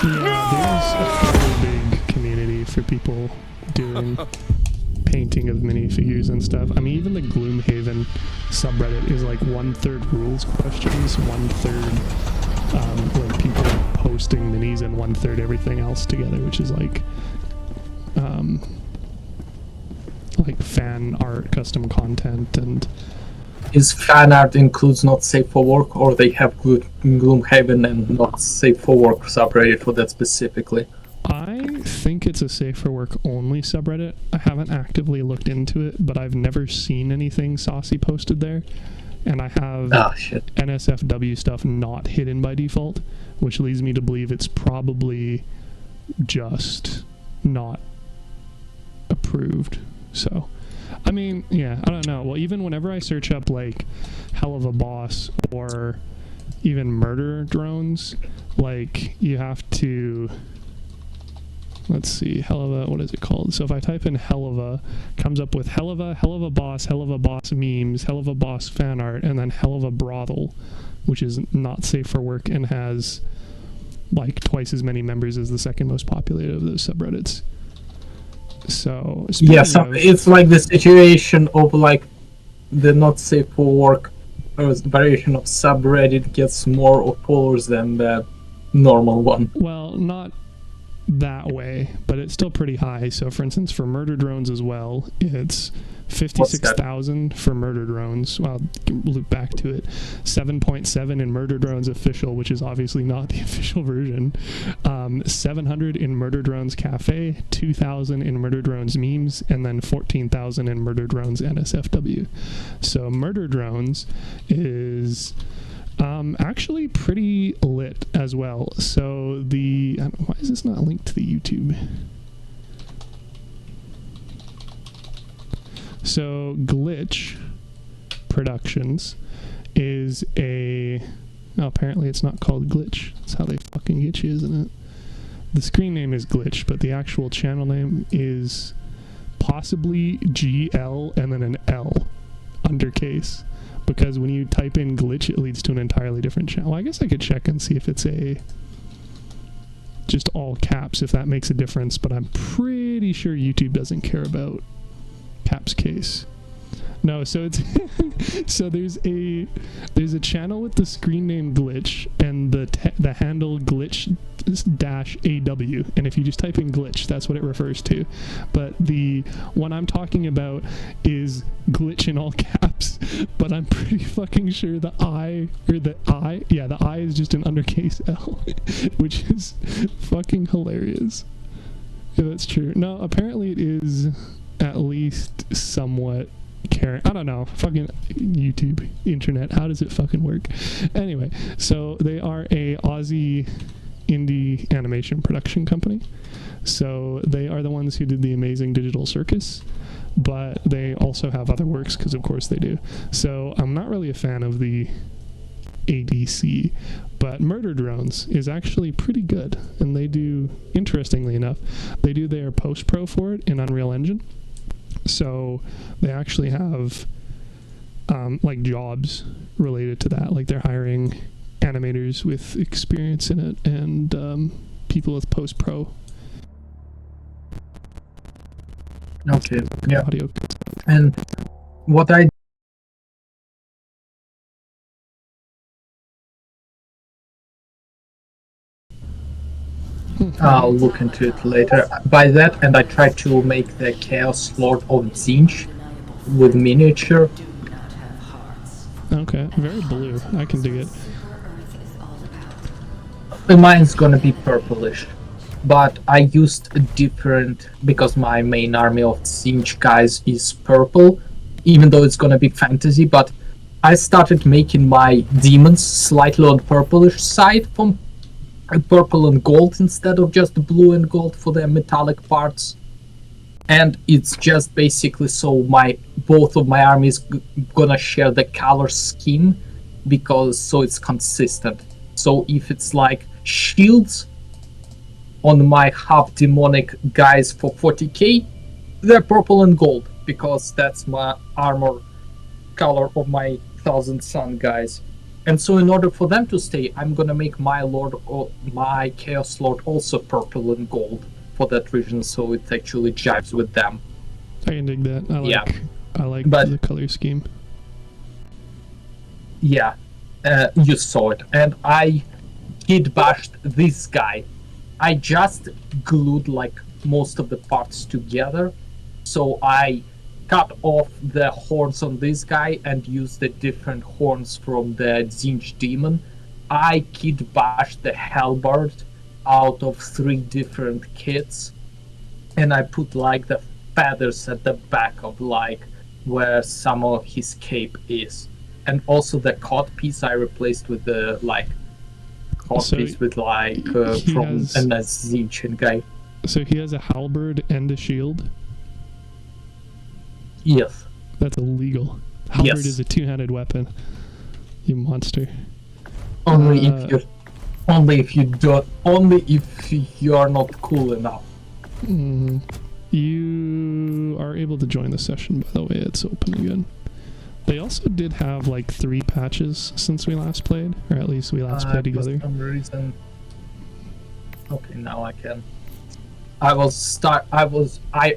Yeah, there's a fairly big community for people doing painting of minifigures and stuff. I mean, even the Gloomhaven subreddit is like 1/3 rules questions, 1/3 like people posting minis, and 1/3 everything else together, which is like fan art, custom content, and is fan art includes not safe for work, or they have Gloomhaven and not safe for work subreddit for that specifically? I think it's a safe for work only subreddit. I haven't actively looked into it, but I've never seen anything saucy posted there. And I have NSFW stuff not hidden by default, which leads me to believe it's probably just not approved. So, I mean, yeah, I don't know. Well, even whenever I search up like Hell of a Boss or even murder drones, like you have to, let's see, Helluva, what is it called? So if I type in Helluva, comes up with Helluva, Helluva Boss memes, Helluva Boss fan art, and then Helluva Brothel, which is not safe for work and has like twice as many members as the second most populated of those subreddits. So yeah, so it's like the situation of like the not safe for work variation of subreddit gets more followers than the normal one. Well, not that way, but it's still pretty high. So for instance, for murder drones as well, it's 56,000 for murder drones. Well, I'll loop back to it. 7.7 in murder drones official, which is obviously not the official version. 700 in murder drones cafe, 2,000 in murder drones memes, and then 14,000 in murder drones NSFW. So murder drones is actually pretty lit as well. So why is this not linked to the YouTube? So Glitch Productions is apparently it's not called Glitch. That's how they fucking get you, isn't it? The screen name is Glitch, but the actual channel name is possibly GL and then an L undercase. Because when you type in Glitch, it leads to an entirely different channel. Well, I guess I could check and see if it's just all caps, if that makes a difference, but I'm pretty sure YouTube doesn't care about caps case. No, so it's so there's a channel with the screen name Glitch and the handle Glitch -AW, and if you just type in Glitch, that's what it refers to. But the one I'm talking about is Glitch in all caps, but I'm pretty fucking sure the I is just an undercase L, which is fucking hilarious. Yeah, that's true. No, apparently it is at least somewhat caring. I don't know. Fucking YouTube, internet. How does it fucking work? Anyway, so they are a Aussie indie animation production company. So they are the ones who did the Amazing Digital Circus, but they also have other works because of course they do. So I'm not really a fan of the ADC, but Murder Drones is actually pretty good, and they do, interestingly enough, they do their post-pro for it in Unreal Engine. So they actually have like jobs related to that, like they're hiring animators with experience in it and people with post-pro. Okay, yeah. Audio. And what I'll look into it later. By that, and I tried to make the Chaos Lord of Zinch with miniature. Okay, very blue. I can dig it. Mine's gonna be purplish, but I used a different, because my main army of Zinch guys is purple, even though it's gonna be fantasy, but I started making my demons slightly on purplish side from purple and gold instead of just blue and gold for the metallic parts. And it's just basically so both of my armies gonna share the color scheme, because so it's consistent. So if it's like shields on my half demonic guys for 40k, they're purple and gold, because that's my armor color of my Thousand Sun guys. And so in order for them to stay, I'm gonna make my Lord or my Chaos Lord also purple and gold for that reason, so it actually jives with them. I can dig that. I like But- the color scheme. Yeah, you saw it. And I kid bashed this guy. I just glued like most of the parts together. So I cut off the horns on this guy and used the different horns from the Zinch demon. I kid bashed the halberd out of 3 different kits. And I put like the feathers at the back of like where some of his cape is. And also the cod piece I replaced with the like cod So piece with like he from has- an Zinchian guy. So he has a halberd and a shield. Yes. That's illegal. Halberd Yes. is a 2-handed weapon. You monster. Only Uh, if you are not cool enough. Mm, you are able to join the session, by the way. It's open again. They also did have like 3 patches since we last played, or at least we last played together. For some reason. Okay, now I can. I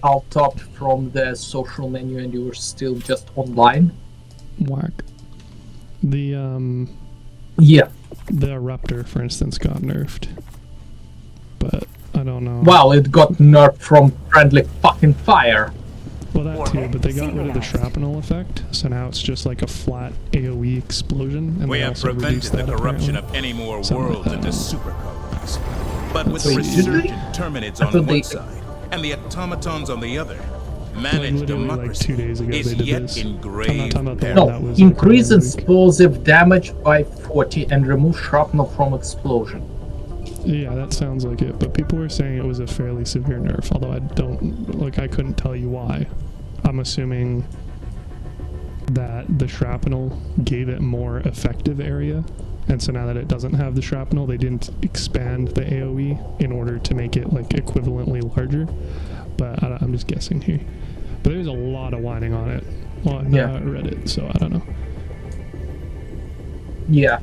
out-topped from the social menu and you were still just online. Whack. The Yeah. Eruptor, for instance, got nerfed, but I don't know. Well, it got nerfed from friendly fucking fire. Well, that too, but they got rid of the shrapnel effect, so now it's just like a flat AoE explosion. And We they have also prevented reduced the that, corruption apparently. of any more Something like worlds that. into super colonies. But with Wait, the did they? resurgent Terminids I on thought one they- side and the automatons on the other, Like managed literally like democracy 2 days ago is they did yet this. in I'm not grave talking about the peril. one that No, was increase like a week. explosive damage by 40 and remove shrapnel from explosion. Yeah, that sounds like it, but people were saying it was a fairly severe nerf, although I couldn't tell you why. I'm assuming that the shrapnel gave it more effective area, and so now that it doesn't have the shrapnel, they didn't expand the AoE in order to make it like equivalently larger. But I'm just guessing here. But there's a lot of whining on it on Reddit, so I don't know. Yeah.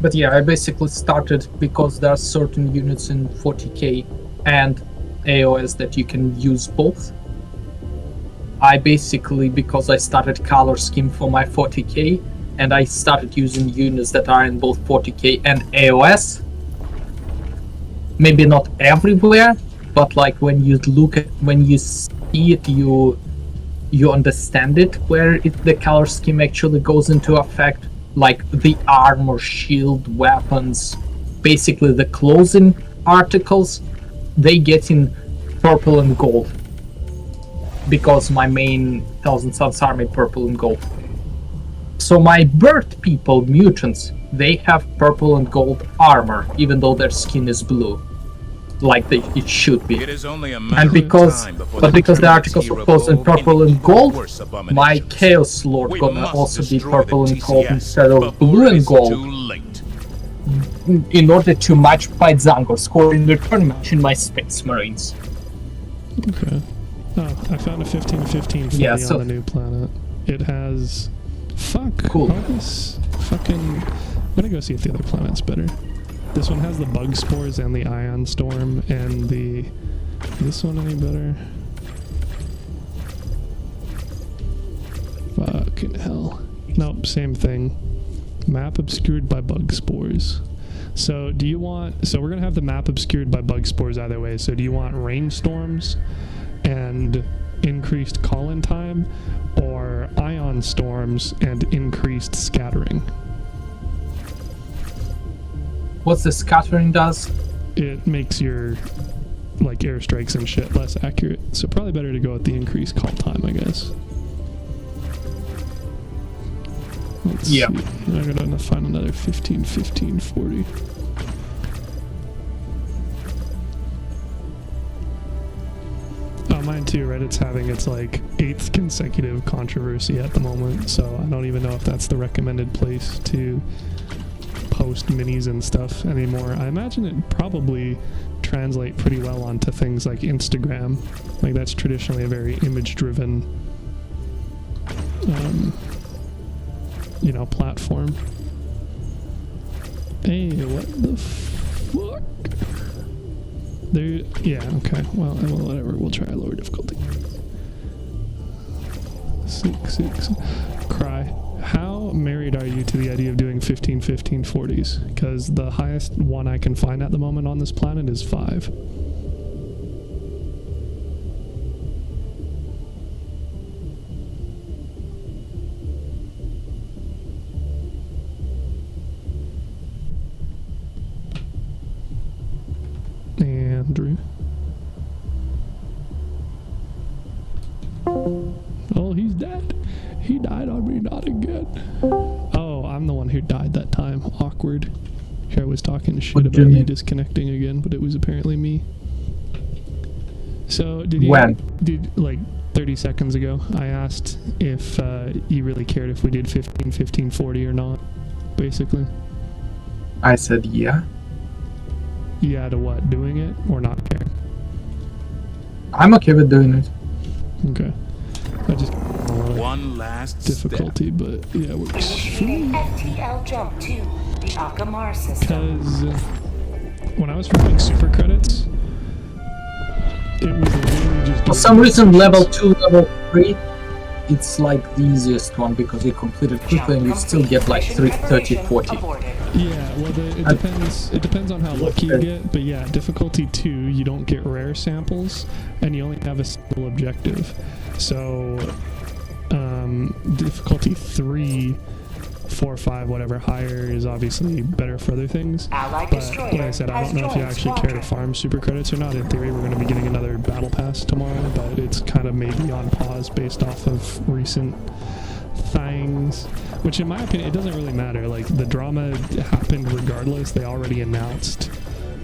But yeah, I basically started because there are certain units in 40k and AOS that you can use both. I basically, because I started color scheme for my 40k, and I started using units that are in both 40k and AOS. Maybe not everywhere, but like when you see it, you understand it, where the color scheme actually goes into effect. Like the armor, shield, weapons, basically the clothing articles, they get in purple and gold. Because my main Thousand Suns army purple and gold. So my bird people, mutants, they have purple and gold armor, even though their skin is blue. Like it should be. It is only a matter And because, of time before but because the Terminids articles are posted in evolve purple into and gold, worse my abominations. Chaos Lord We gonna must also be destroy purple the and gold TCS instead of before blue and it's gold, too late. in order to match fight Zangor, score in return match in my Space Marines. Okay. Oh, I found a 15-15 fully Yeah, so- on the new planet. It has... Fuck. Cool. All this fucking... I'm gonna go see if the other planet's better. This one has the bug spores and the ion storm and the... This one any better? Fucking hell. Nope, same thing. Map obscured by bug spores. So do you want... So we're gonna have the map obscured by bug spores either way. So do you want rainstorms and increased call-in time, or ion storms and increased scattering? What's the scattering does? It makes your like airstrikes and shit less accurate, so probably better to go with the increased call time, I guess. Let's Yeah. see. I gotta find another 15-15-40. Oh, mine too. Reddit's having its like 8th consecutive controversy at the moment, so I don't even know if that's the recommended place to post minis and stuff anymore. I imagine it probably translate pretty well onto things like Instagram. Like that's traditionally a very image-driven, platform. Hey, what the fuck? There, yeah, okay. Well, whatever. We'll try lower difficulty. 6. Cry. How married are you to the idea of doing 15, 15, 40s? Because the highest one I can find at the moment on this planet is 5. Andrew. Oh, he's dead. He died on me, not again. Oh, I'm the one who died that time. Awkward. Here I was talking shit about you disconnecting again, but it was apparently me. So, did you... When? Like, 30 seconds ago, I asked if you really cared if we did 15, 15, 40 or not, basically. I said yeah. Yeah, to what? Doing it or not caring? I'm okay with doing it. Okay. I just... One last difficulty, but yeah, it works. Initiating FTL jump to the Akamar system. Because when I was trying super credits, it was literally just... For some reason, level 2, level 3, it's like the easiest one because you complete it quickly and you still get like 30, 40. Yeah, well, it depends on how lucky you get, but yeah, difficulty 2, you don't get rare samples, and you only have a single objective. So, difficulty 3, 4, 5, whatever, higher is obviously better for other things. But like I said, I don't know if you actually care to farm super credits or not. In theory, we're going to be getting another battle pass tomorrow, but it's kind of maybe on pause based off of recent things, which in my opinion, it doesn't really matter. Like, the drama happened regardless. They already announced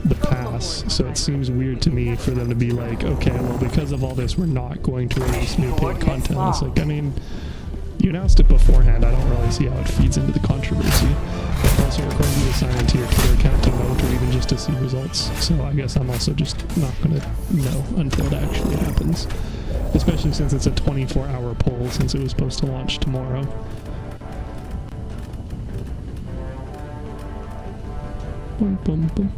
the pass, so it seems weird to me for them to be like, okay, well, because of all this, we're not going to release new paid content. It's like, I mean, you announced it beforehand. I don't really see how it feeds into the controversy. Also requires you to sign into your Twitter account to vote or even just to see results. So I guess I'm also just not going to know until it actually happens. Especially since it's a 24-hour poll, since it was supposed to launch tomorrow. Boom, boom, boom.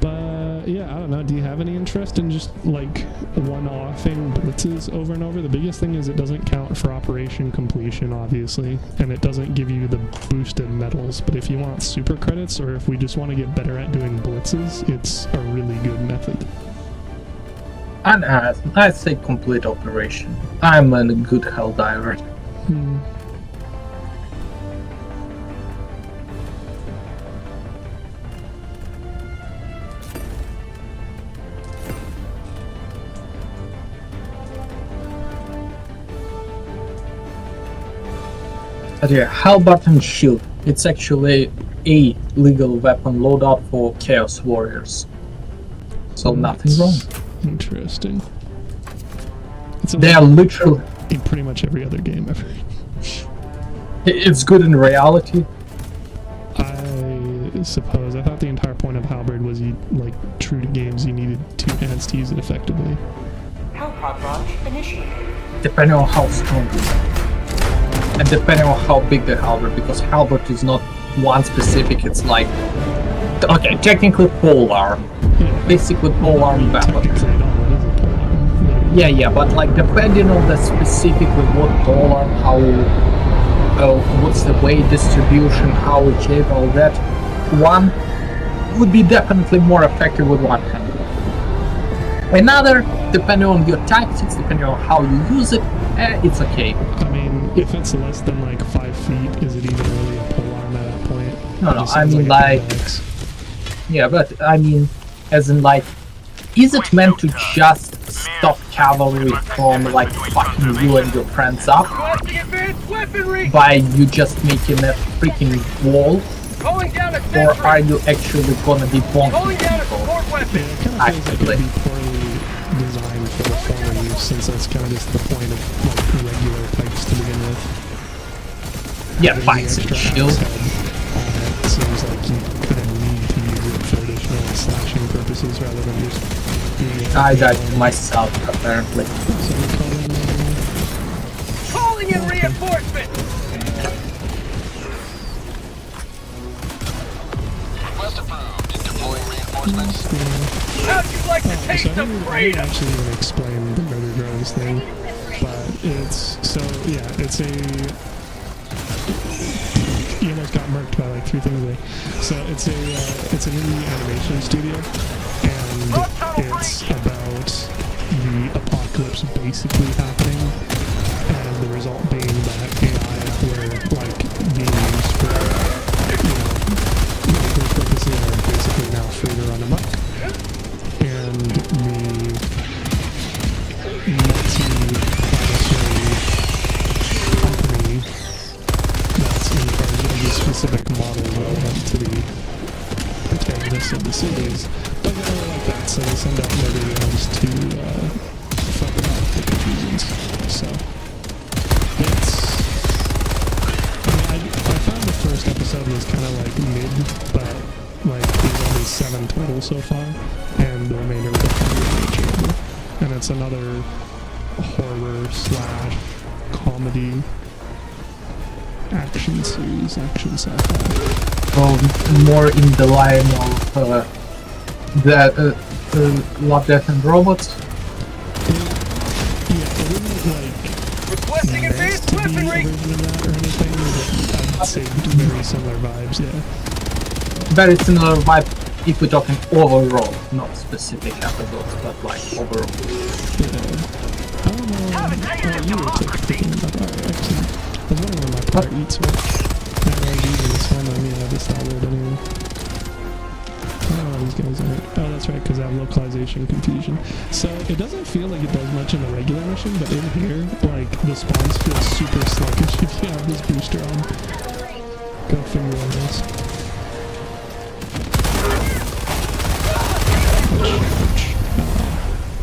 But yeah, I don't know. Do you have any interest in just like one-offing blitzes over and over? The biggest thing is it doesn't count for operation completion, obviously, and it doesn't give you the boosted medals. But if you want super credits, or if we just want to get better at doing blitzes, it's a really good method. And I'd say complete operation. I'm a good Helldiver. But yeah, halberd and shield. It's actually a legal weapon loadout for Chaos Warriors. So nothing wrong. Interesting. They are literally in pretty much every other game ever. It's good in reality. I suppose. I thought the entire point of halberd was, like, true to games, you needed 2 hands to use it effectively. Hellpod launch initiated. Depending on how strong it is. And depending on how big the halberd, because halberd is not one specific, it's like... Okay, technically polearm. Yeah. Basically polearm weapon. Yeah, but like depending on the specifically what polearm, how... what's the weight distribution, how it shape, all that, one would be definitely more effective with one hand. Another, depending on your tactics, depending on how you use it, it's okay. I mean, if it's less than like 5 feet, is it even really a polearm at that point? No, I mean like... Yeah, but I mean, as in like, is it meant to just stop cavalry from like fucking you and your friends up? By you just making a freaking wall? Or are you actually gonna be bonking people? Actually. It could be poorly designed for the former use, since that's kind of just the point of like regular pikes to begin with. Yeah, pikes and shield. It seems like you kind of need to use it for additional slashing purposes rather than just doing it. I died myself, apparently. Calling in reinforcement! How'd you like the So taste I of didn't freedom? actually even explain the murder drones thing, but it's it's a. You almost got murked by like 3 things there. So it's an indie animation studio, and it's about the apocalypse basically happening, and the result being that AI were like being used for medical purposes are basically now free to run amok, and the multi-planetary company that's in charge of the specific model relevant to the protagonists of the series doesn't really like that, so they send out murder drones to fuck it up for good reasons. So it's I found the first episode was kind of like mid, but like there's only 7 total so far, and the remainder will definitely be enjoyable. And it's another horror / comedy action series, action sci-fi. More in the line of Love, Death and Robots. Yeah, it isn't like Requesting meant advanced to be a weaponry! version of that or anything, but I'd say very similar vibes, yeah. Very similar vibe if we're talking overall, not specific episodes, but like overall. I don't know. You were thinking about that. Actually, I was wondering when my part eats one. I don't know using this one. I mean, I just thought it anyway. Oh, these guys aren't. Oh, that's right, because I have localization confusion. So it doesn't feel like it does much in the regular mission, but in here, like the spawns feel super sluggish if you have this booster on. Go figure on this.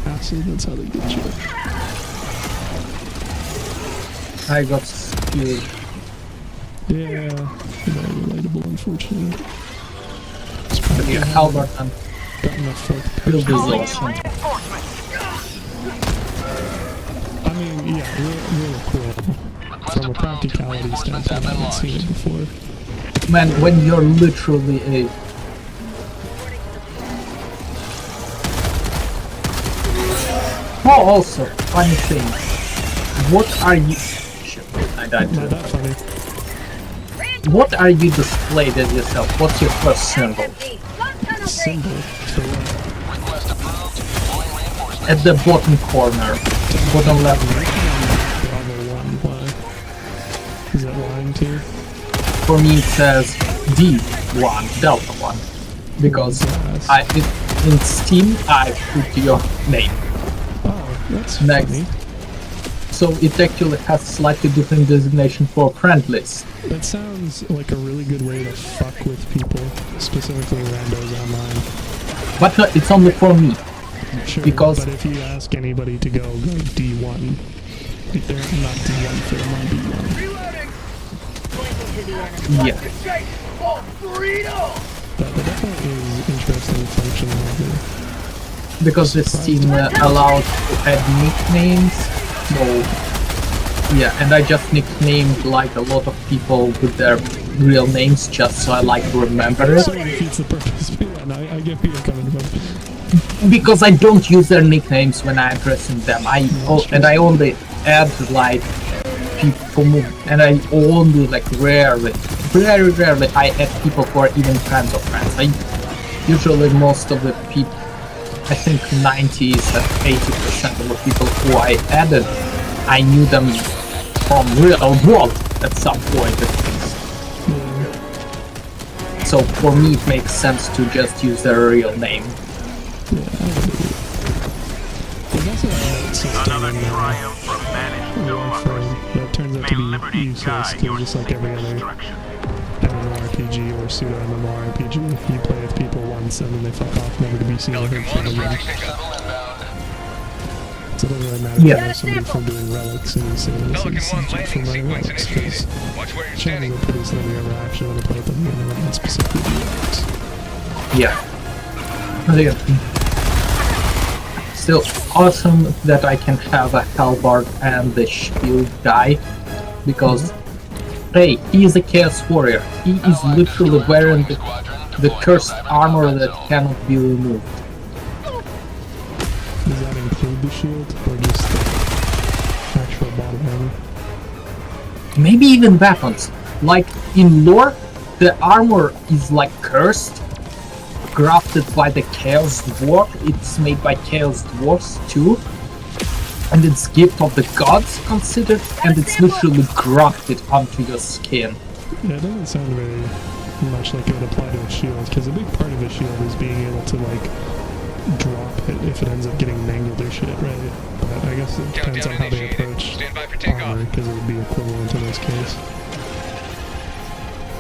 Acid, that's how they get you. I got skewed. Yeah, very relatable, unfortunately. Yeah, Albert and Gotten a 4th Bill person. is awesome. I mean, yeah, really cool. From a practicality standpoint, I haven't seen it before. Man, when you're literally a... Oh, also, funny thing. What are you... Shit, I died Not too. that funny. What are you displayed as yourself? What's your first symbol? Symbol for what? At the bottom corner. Bottom left. Bravo 1, why? Is that lying to you? For me it says D1, Delta 1. Because in Steam I put your name. Oh, that's Next. funny. So it actually has slightly different designation for friend list. That sounds like a really good way to fuck with people, specifically randos online. But no, it's only for me. Sure, Because- but if you ask anybody to go D1, if they're not D1 for them on D1. Yeah. That definitely is interesting functionality. Because the Steam allowed to add nicknames. So yeah, and I just nicknamed like a lot of people with their real names just so I like to remember it. So it defeats the purpose. Yeah, no, I get where you're coming from. Because I don't use their nicknames when I'm addressing them. I only add like people, and I only like very rarely I add people who are even friends of friends. I usually most of the people, I think 90s and 80% of the people who I added, I knew them from real world at some point at least. So for me it makes sense to just use their real name. There's also that note system in Warframe that turns out to be useless because just like every other MMORPG or pseudo MMORPG, you play with people once and then they fuck off, never to be seen or heard from again. So it doesn't really matter if you know somebody from doing relics and you say this is from running relics, because chances are pretty slim you ever actually want to play with them and specifically do relics. Yeah. Still awesome that I can have a halberd and the shield guy, because hey, he is a chaos warrior. He is literally wearing the the cursed armor that cannot be removed. Does that include the shield or just the actual body armor? Maybe even weapons. Like in lore, the armor is like cursed, crafted by the Chaos Dwarf. It's made by Chaos Dwarfs too. And it's gift of the gods considered, and it's literally grafted onto your skin. Yeah, it doesn't sound very much like it would apply to a shield, because a big part of a shield is being able to, like, drop it if it ends up getting mangled or shit, right? But I guess it depends on how they approach armor, because it would be equivalent in this case.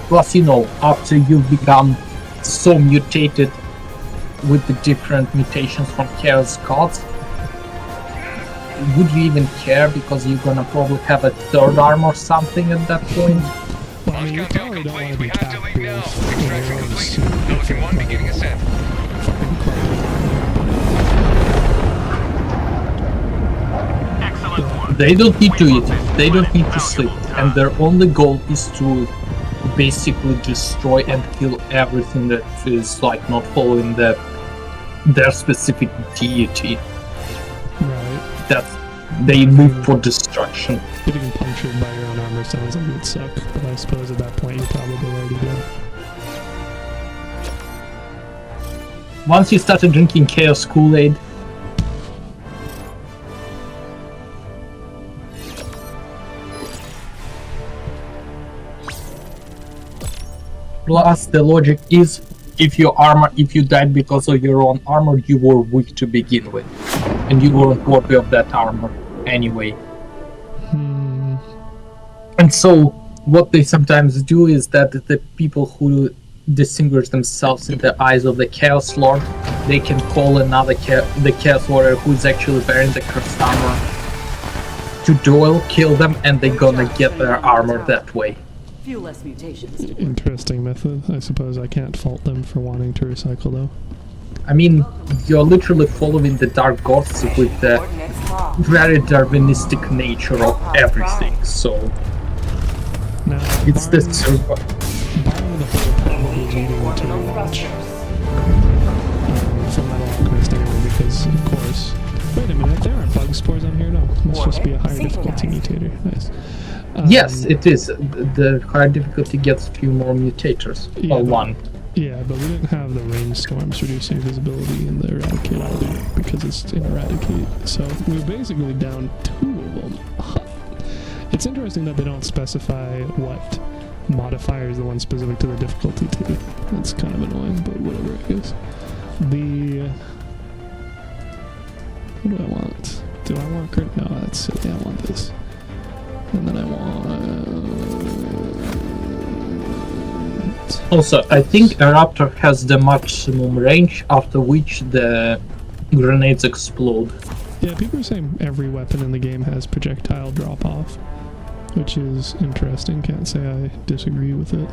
Plus, you know, after you become so mutated with the different mutations from Chaos Gods, would you even care, because you're gonna probably have a third arm or something at that point? Well, I mean, you probably don't want to be have to leave now. tactical in Extraction your own complete. suit. Pelican 1 beginning ascent. Fucking Excellent. They don't need to eat, they don't need to sleep, and their only goal is to basically destroy and kill everything that is like not following their specific deity. Right. That they live for destruction. Getting punctured by your own armor sounds like it would suck, but I suppose at that point you're probably already dead. Once you started drinking Chaos Kool-Aid, plus the logic is, if you died because of your own armor, you were weak to begin with, and you weren't worthy of that armor anyway. And so what they sometimes do is that the people who distinguish themselves in the eyes of the Chaos Lord, they can call another the Chaos Warrior who is actually wearing the cursed armor to duel, kill them, and they're gonna get their armor that way. Few less mutations. Interesting method. I suppose I can't fault them for wanting to recycle though. I mean, you're literally following the Dark Gods with the Coordinates locked. very Darwinistic nature of everything, so Now, it's the barring the whole probably leading to Orbital a watch thrusters. from Metal Alchemist anyway, because of course. Wait a minute, there aren't bug spores on here, no. Must just be a higher difficulty mutator. Nice. yes, it is. The higher difficulty gets a few more mutators, Yeah, or but- one. Yeah, but we didn't have the rainstorms reducing visibility in the Eradicate either, because it's in Eradicate. So we were basically down 2 of them. It's interesting that they don't specify what modifier is the one specific to the difficulty too. That's kind of annoying, but whatever, I guess. What do I want? Do I want crit? No, that's silly. I want this. And then I want... Also, I think a Raptor has the maximum range after which the grenades explode. Yeah, people are saying every weapon in the game has projectile drop-off, which is interesting. Can't say I disagree with it.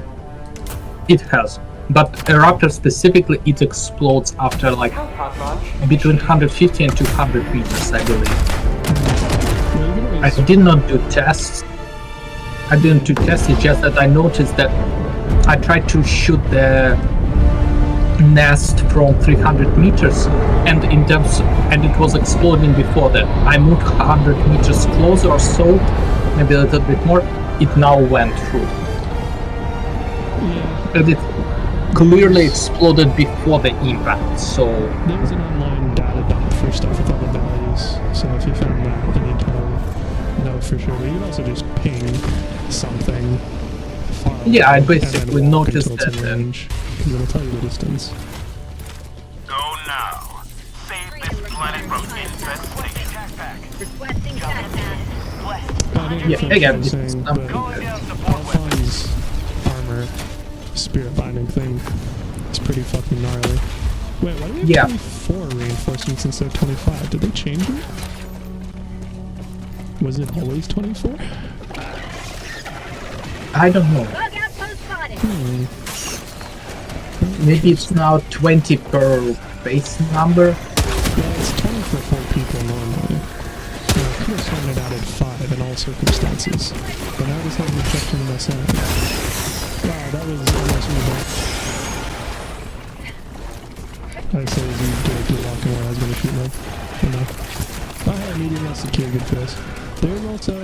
It has. But a Raptor specifically, it explodes after like Pod launch. between 150 and 200 meters, I believe. Well, you can I always- did not do tests. I didn't do tests, it's just that I noticed that I tried to shoot the nest from 300 meters and it was exploding before that. I moved 100 meters closer or so, maybe a little bit more, it now went through. Yeah, And it clearly exploded before the impact, so there's an online data dump for stuff with all the values, so if you found that, then you'd know for sure. But you could also just ping something far away Yeah, I and then basically walk noticed until it's in that, range, because it'll tell you the distance. Go now. Save this planet from infestation. Requesting SATCAM. I didn't yeah, finish again, what I'm it's saying, something but Calling down support weapons. Alphon's armor spirit binding thing is pretty fucking gnarly. Wait, why do we have Yeah. 24 reinforcements instead of 25? Did they change it? Was it always 24? I don't know. Bug outpost spotted. Maybe it's now 20 per base number. Well, it's 20 for 4 people normally. I could have sworn it added 5 in all circumstances. But now this has an objection to my sanity. Wow, that was almost me. I say as you directly walking while I was going to shoot mode. You know. Oh, hey, medium less secure, good for us. There's also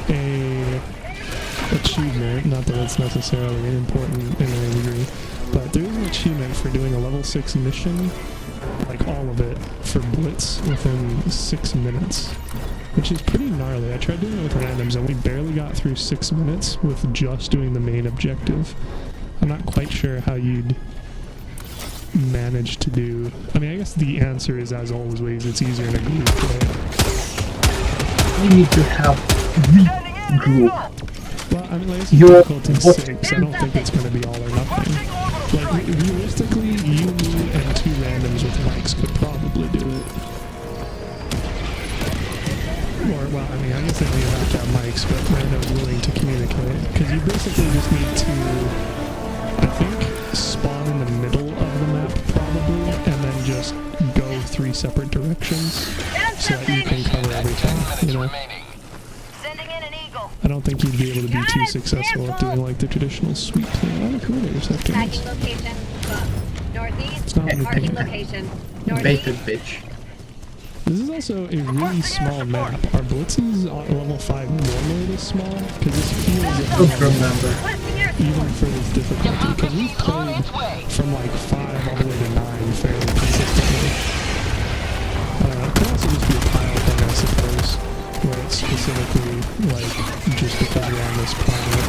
a achievement, not that it's necessarily important in any degree, but there is an achievement for doing a level 6 mission, like all of it, for Blitz within 6 minutes, which is pretty gnarly. I tried doing it with randoms and we barely got through 6 minutes with just doing the main objective. I'm not quite sure how you'd manage to do... I mean, I guess the answer is, as always, it's easier in a group, right? We need to have the group. Well, I mean, like, it's difficult in 6. I don't think it's going to be all or nothing. Like, realistically, you, me, and 2 randoms with mics could probably do it. Or, well, I mean, I guess they don't even have to have mics, but randoms willing to communicate. Because you basically just need to, I think, spawn in the middle of the map, probably, and then just go 3 separate directions so that you can cover everything, you know? I don't think you'd be able to be too successful at doing like the traditional sweep thing. Oh, look who it is. Tagging location. Northeast. It's not Marking anything. location. Baited Northeast. bitch. This is also a really small map. Are blitzes on level 5 normally this small? Because this feels I don't remember. even for this difficulty. Because we've played from like 5 all the way to 9 fairly consistently. I don't know. It could also just be a pile thing, I suppose. Where it's specifically, like, just because you're on this planet.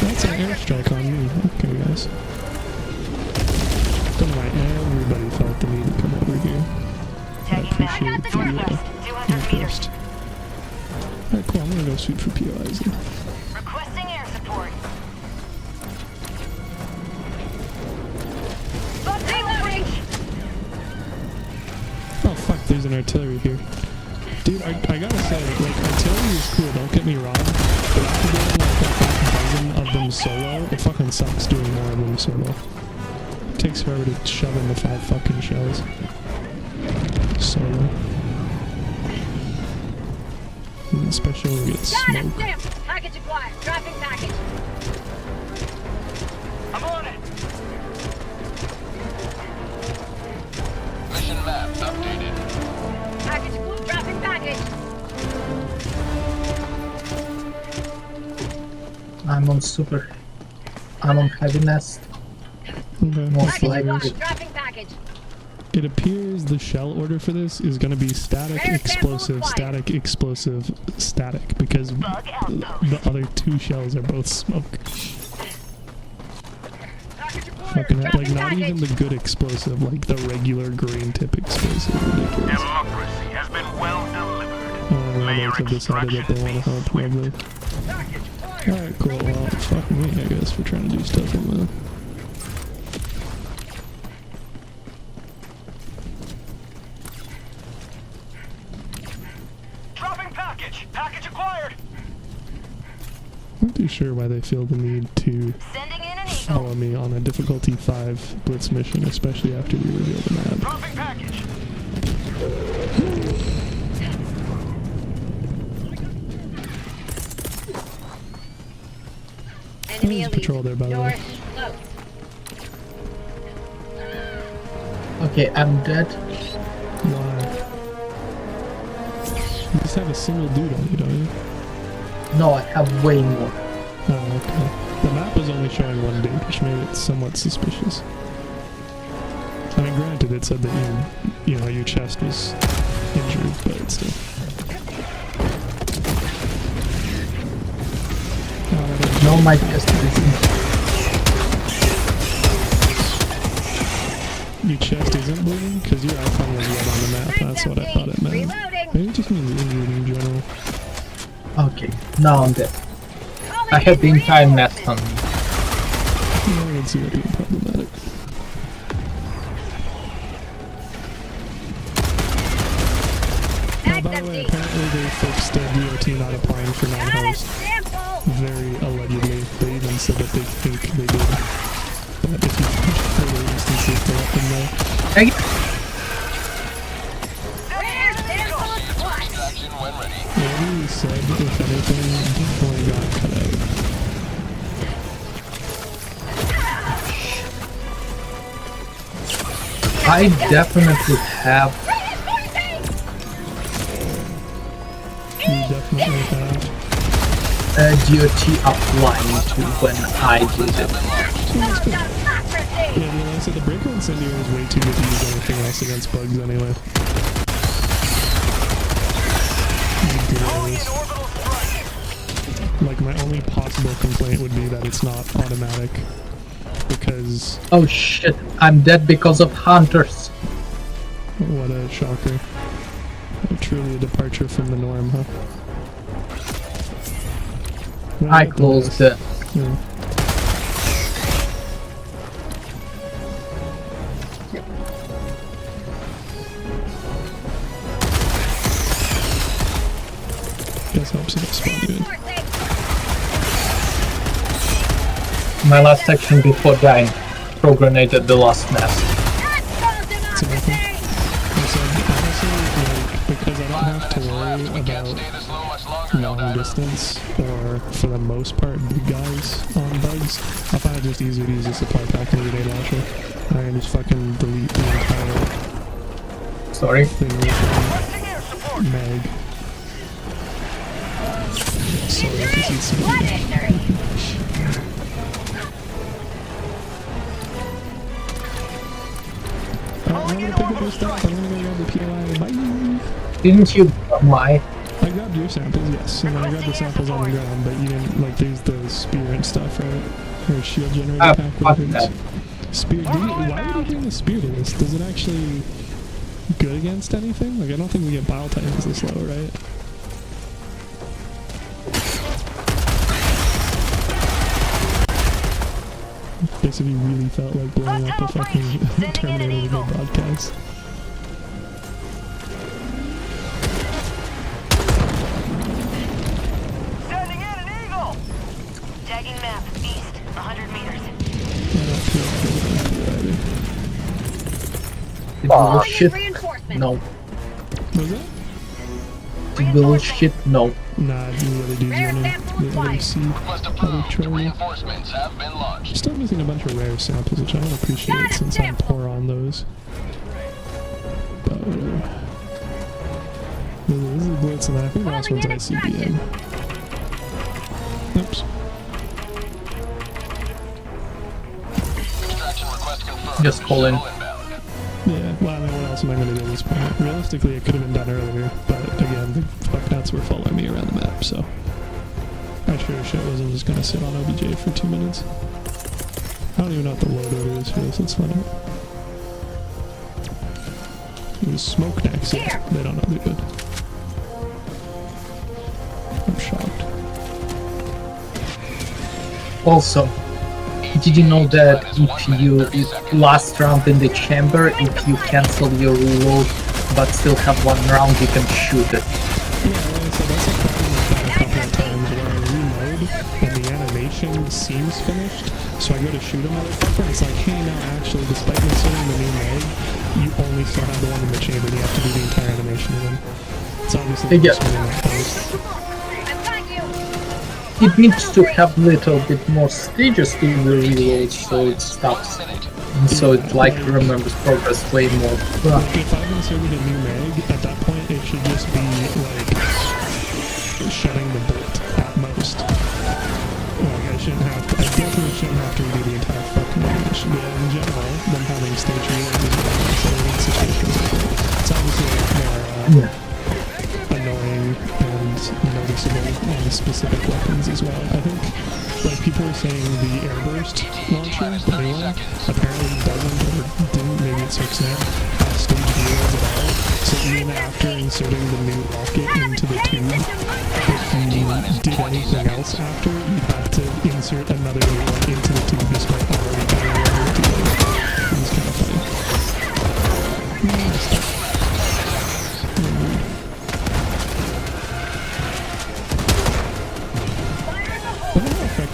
That's an airstrike on you. Okay, guys. Don't mind, everybody felt the need to come over here. I appreciate the interest. Alright, cool, I'm gonna go shoot for POIs then. Requesting air support. Reloading. Oh fuck, there's an artillery here. Dude, I gotta say, like, artillery is cool, don't get me wrong, but after doing like a half dozen of them solo, it fucking sucks doing more of them solo. It takes forever to shove in the 5 fucking shells. Solo. And especially when we get Data smoke. stamp. Package acquired. Dropping package. I'm on it. Mission maps updated. Package blue. Dropping package. I'm on heavy nest. Okay. Most Package likely. acquired. Dropping package. It appears the shell order for this is going to be static, Air sample explosive, required. static, explosive, static, because the other 2 shells are both smoke. Package acquired. Fucking hell, like, Dropping not package. even the good explosive, like the regular green tip explosive. Ridiculous. Democracy has been well delivered. Others have decided that they want to help, lovely. Alright, cool, well, fuck me, I guess, for trying to do stuff on that. Dropping package. Package acquired. I'm not too sure why they feel the need to Sending in an eagle. follow me on a difficulty 5 blitz mission, especially after we reveal the map. Dropping package. Enemy There's a elite. patrol there, by the way. North. Close. Okay, I'm dead. Why? You just have a single dude on you, don't you? No, I have way more. Oh, okay. The map was only showing 1 dude, which made it somewhat suspicious. I mean, granted, it said that you know, your chest was injured, but it's still. No, my chest isn't. Your chest isn't bleeding? Because your icon was red on the map, that's what I thought it meant. Reloading. Maybe it just means injured in general. Okay, now I'm dead. Calling I have the in entire reinforcements. nest on me. Yeah, I can see that being problematic. Oh, by the way, apparently they fixed DOT not applying for Data non-host. sample. Very allegedly. They even said that they think they did. But if you push further instances to let them know. Hey, Air sample acquired. Action when ready. Whatever you said, if anything, definitely got cut out. I definitely have. You definitely have. DOT offline too when I did it. Yeah, I mean, like I said, the Breaker Incendiary is way too good to use anything else against bugs anyway. Like, my only possible complaint would be that it's not automatic. Because... Oh shit, I'm dead because of hunters. What a shocker. Truly a departure from the norm, huh? Well, I closed it. Yeah. Guess helps if I spawn you in. My last action before dying, throw grenade at the last nest. It's nothing. I said, honestly, like, because I don't have to worry about long distance, or for the most part, big guys on bugs, I find it just easier to use a supply pack and a grenade launcher. I can just fucking delete the entire Sorry. thing with mag. Sorry, this is something. I'm gonna pick up your stuff. I'm gonna go grab the POI. Bye. Didn't you my? I grabbed your samples, yes, and then I grabbed the samples on the ground, but you didn't, like, there's the spear and stuff, right? Or shield generator pack, fuck whatever it that. is. Spear, why would you bring the spear to this? Does it actually good against anything? Like, I don't think we get bile titans this low, right? Guess if you really felt like blowing up a fucking Terminator with no broadcast. Sending in an eagle! Tagging map, east, 100 meters. Bullshit. Reinforcements. No. Was that? Bullshit. No. Nah, you really do Rare want sample to required. see Request other approved. Charlie. Reinforcements have been launched. Still missing a bunch of rare samples, which I don't appreciate since I'm poor on those. But whatever. This is Blitz, and then I think the last one's ICBM. Oops. Extraction request confirmed. Just call in. Yeah, well, I mean, what else am I going to do at this point? Realistically, it could have been done earlier, but again, the fucknuts were following me around the map, so I sure as shit wasn't just going to sit on OBJ for 2 minutes. I don't even know what the load order is for this, let's find out. It was smoke next, yeah, they don't know they're good. I'm shocked. Also, did you know that if you last round in the chamber, if you cancel your reload but still have one round, you can shoot it? Yeah, like I said, that's a problem I've had a couple of times where I reload and the animation seems finished, so I go to shoot a motherfucker and it's like, hey, no, actually, despite inserting the new mag, you only still have the one in the chamber and you have to do the entire animation again. It's obviously Yeah. the that post. I've got you. It needs to have a little bit more stages to the reload so it stops. And so it like remembers progress way more. If I've inserted a new mag, at that point it should just be like shutting the bolt at most. Like I definitely shouldn't have to redo the entire fucking animation. But in general, them having stage reloads is what I'm saying in situations like that. It's obviously a lot more annoying and noticeable on specific weapons as well. I think, like, people are saying the airburst launcher, the new one, apparently doesn't or didn't, maybe it's fixed now, have stage reloads at all. So even after inserting the new rocket into the tube, if you did anything else after, you'd have to insert another new one into the tube despite already having one with the other. It's kind of funny.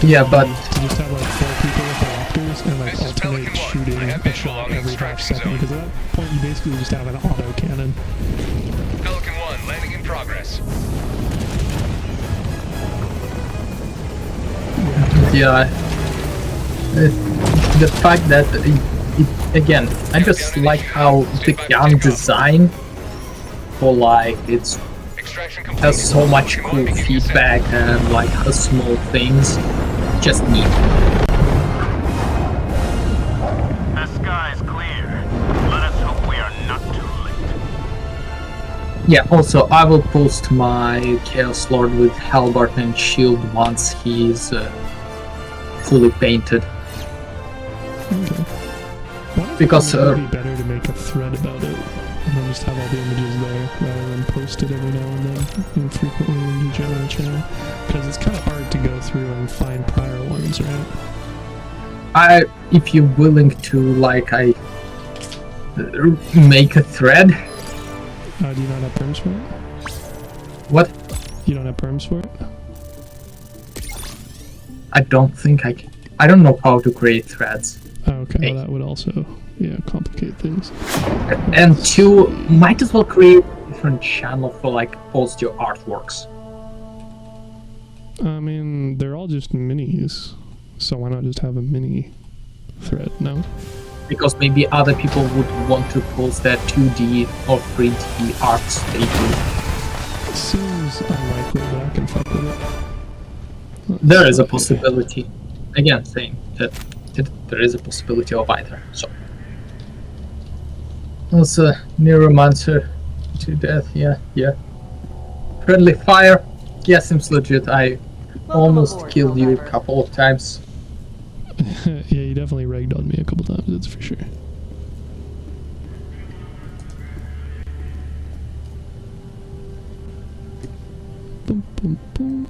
Yeah, but to just have like 4 people with the raptors and like alternate shooting a shot every half second, because at that point you basically just have an auto cannon. Pelican 1, landing in progress. yeah, the fact that again, I just like how the gun design for like it's Extraction has complete. so much cool feedback and like how small things just neat. The sky's clear. Let us hope we are not too late. Yeah, also I will post my Chaos Lord with halberd and shield once he's fully painted. Okay. Why don't Because, it would be better to make a thread about it and then just have all the images there rather than post it every now and then infrequently in your general channel? Because it's kind of hard to go through and find prior ones, right? If you're willing to like make a thread. Do you not have perms for it? What? You don't have perms for it? I don't think I can. I don't know how to create threads. Oh, okay, Hey. well, that would also, complicate things. And two, might as well create a different channel for like post your artworks. I mean, they're all just minis, so why not just have a mini thread, no? Because maybe other people would want to post their 2D or 3D arts they do. Seems unlikely, but I can fuck with it. There is a possibility. Again, saying that there is a possibility of either. So. Also, Neuromancer to death. Yeah. Friendly fire. Yeah, seems legit. I almost aboard, killed you a Helldiver. couple of times. Yeah, you definitely ragged on me a couple times, that's for sure. Boom, boom, boom.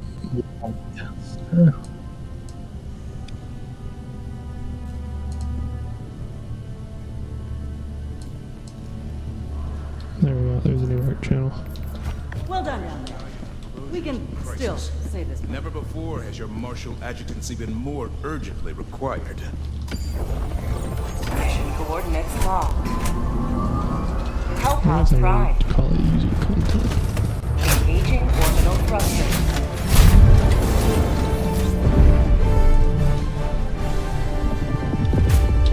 There we go, there's a new art channel. Well done down there. We can still say this. Never before has your martial adjutancy been more urgently required. Mission coordinates locked. I Hellpod's guess I prime. need to call it user content. Engaging orbital thrusters.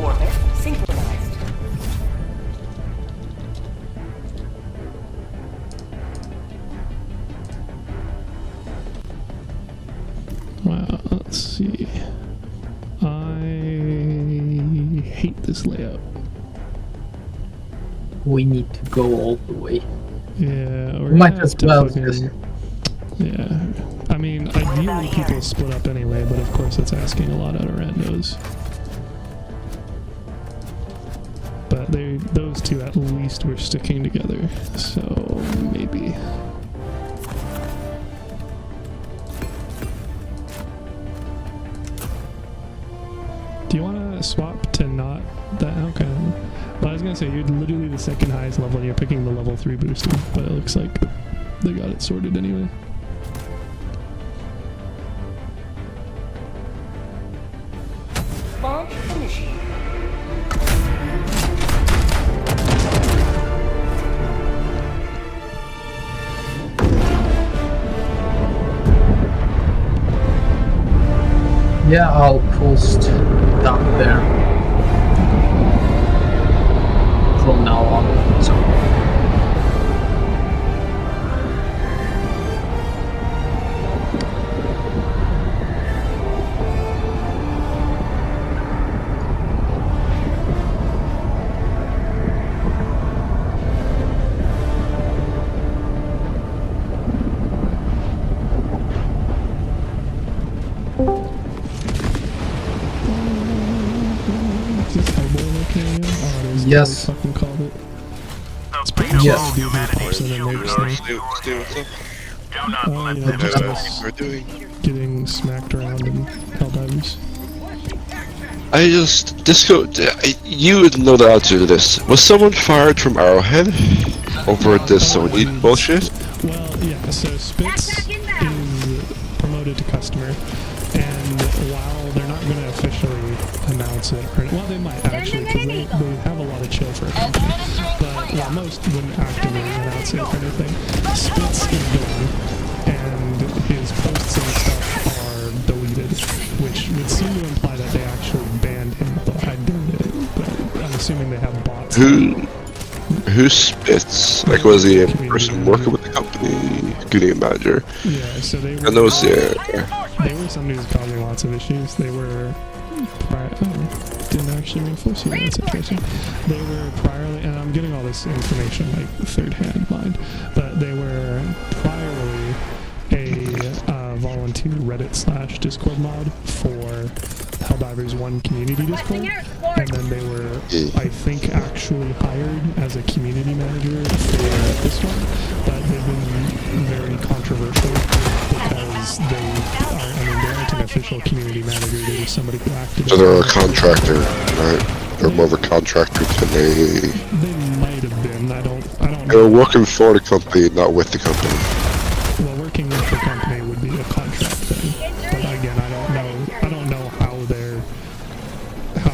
Orbit synchronized. Wow, let's see. I hate this layout. We need to go all the way. Yeah, we're Might gonna as have to well fucking- just- Yeah, I mean, ideally people split up anyway, but of course it's asking a lot out of randos. But those two at least were sticking together, so maybe. Do you want to swap to not that? Okay. Well, I was gonna say you're literally the second highest level, and you're picking the level 3 booster, but it looks like they got it sorted anyway. Launch initiated. Yeah, I'll post down there from now on. So. Is this Hellboy okay again? Oh, it is. Yes. Totally fucking called it. It's The pretty fate of Yes. all dude who humanity pops in and is makes yours. things. Stu, what's up? Do not Oh, let you know, them just What us we're doing? getting smacked around in Helldivers. I just Disco. You would know the answer to this. Was someone fired from Arrowhead over this Sony bullshit? Well, yeah, so Spitz is promoted to customer, and while they're not going to officially announce it, or, well, they might actually, because they have a lot of chill for a company, but well, most wouldn't actively announce it or anything. Spitz is gone, and his posts and stuff are deleted, which would seem to imply that they actually banned him, but I doubt it. But I assuming they have bots. Who spits? Like, was he a person working with the company, community manager? Yeah, so they were. And those, yeah. They were somebody who's causing lots of issues. They were. Didn't actually reinforce you. That's interesting. They were priorly, and I'm getting all this information like third-hand mind, but they were priorly a volunteer Reddit / Discord mod for Helldivers 1 community Discord, and then they were, I think, actually hired as a community manager for this one, but they've been very controversial because they aren't an official community manager. They're just somebody who acted. So they're a contractor, right? They're more of a contractor than They might have been. I don't They're know. working for the company, not with the company. Well, working with the company would be a contract thing, but again, I don't know how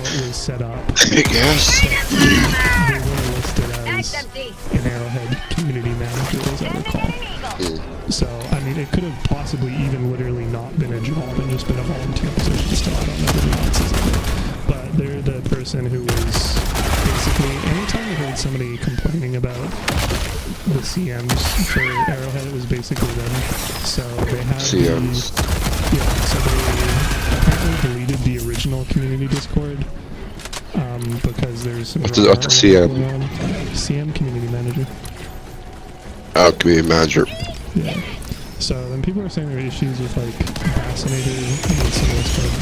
it was set up. I guess. They were listed as an Arrowhead community manager, as I recall. So, I mean, it could have possibly even literally not been a job and just been a volunteer position still. I don't know the nuances of it. But they're the person who was basically, anytime I heard somebody complaining about the CMs for Arrowhead, it was basically them. So they had CMs. So they apparently deleted the original community Discord because there's some What's the CM? going on. CM, community manager. Oh, community manager. Yeah. So then people are saying there are issues with like Vaccinator and someone's called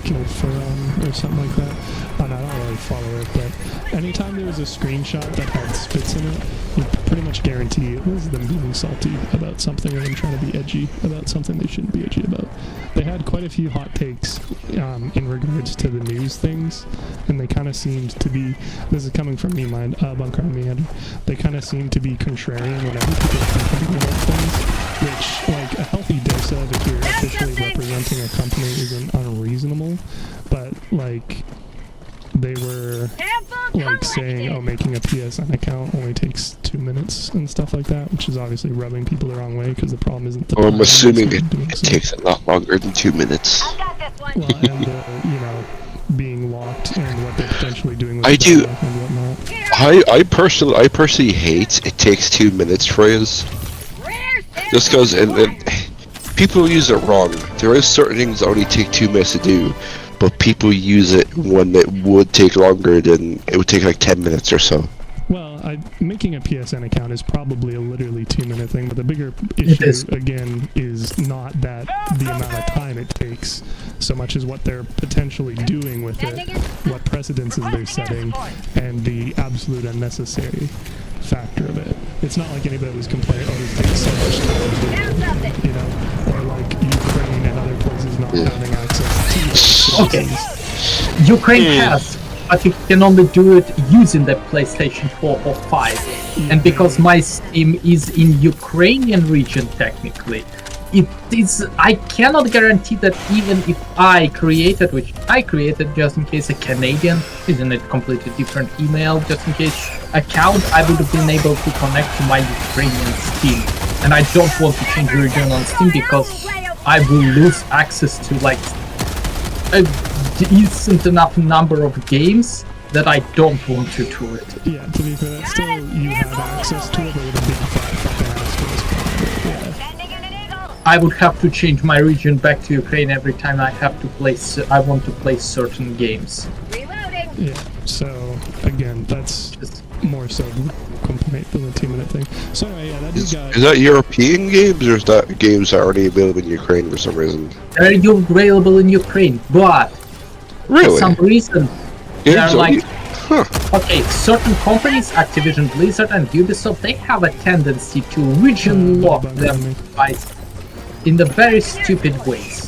Killed for or something like that. And I don't really follow it, but anytime there was a screenshot that had spits in it, you pretty much guarantee it was them being salty about something or them trying to be edgy about something they shouldn't be edgy about. They had quite a few hot takes in regards to the news things, and they kind of seemed to be, this is coming from me, Bunker and me, Andrew, they kind of seemed to be contrarian whenever people complain about things, which, like, a healthy dose of, if you're officially representing a company, isn't unreasonable, but, like, they were like saying, oh, making a PSN account only takes 2 minutes and stuff like that, which is obviously rubbing people the wrong way because the problem isn't the I'm assuming it so. takes a lot longer than 2 minutes. Well, and you know, being locked and what they're potentially doing with I do. and whatnot. I personally hate it takes 2 minutes phrase. Just because and people use it wrong. There is certain things that only take 2 minutes to do, but people use it when it would take longer than it would take like 10 minutes or so. Well, making a PSN account is probably a literally 2-minute thing, but the bigger issue, again, is not that the amount of time it takes, so much as what they're potentially doing with it, what precedences they're setting, and the absolute unnecessary factor of it. It's not like anybody was complaining, oh, this takes so much time to do, you know, or like Ukraine and other places not having access to those Okay. services. Ukraine has, but you can only do it using the PlayStation 4 or 5. And because my Steam is in Ukrainian region technically, it is, I cannot guarantee that even if I created, which I created just in case a Canadian, isn't it completely different email, just in case account, I would have been able to connect to my Ukrainian Steam. And I don't want to change region on Steam because I will lose access to like a decent enough number of games that I don't want to do it. Yeah, to be fair, that's still, you have access to it, but with a big fat fucking asterisk. Yeah. I would have to change my region back to Ukraine every time I have to play. I want to play certain games. Yeah. So again, that's just more so complaint than a 2-minute thing. So anyway, yeah, that Is got. that European games or is that games that are already available in Ukraine for some reason? They're available in Ukraine, but Really? for some reason Games they're only- like, Huh. okay, certain companies, Activision, Blizzard, and Ubisoft, they have a tendency to region lock them by in the very stupid ways.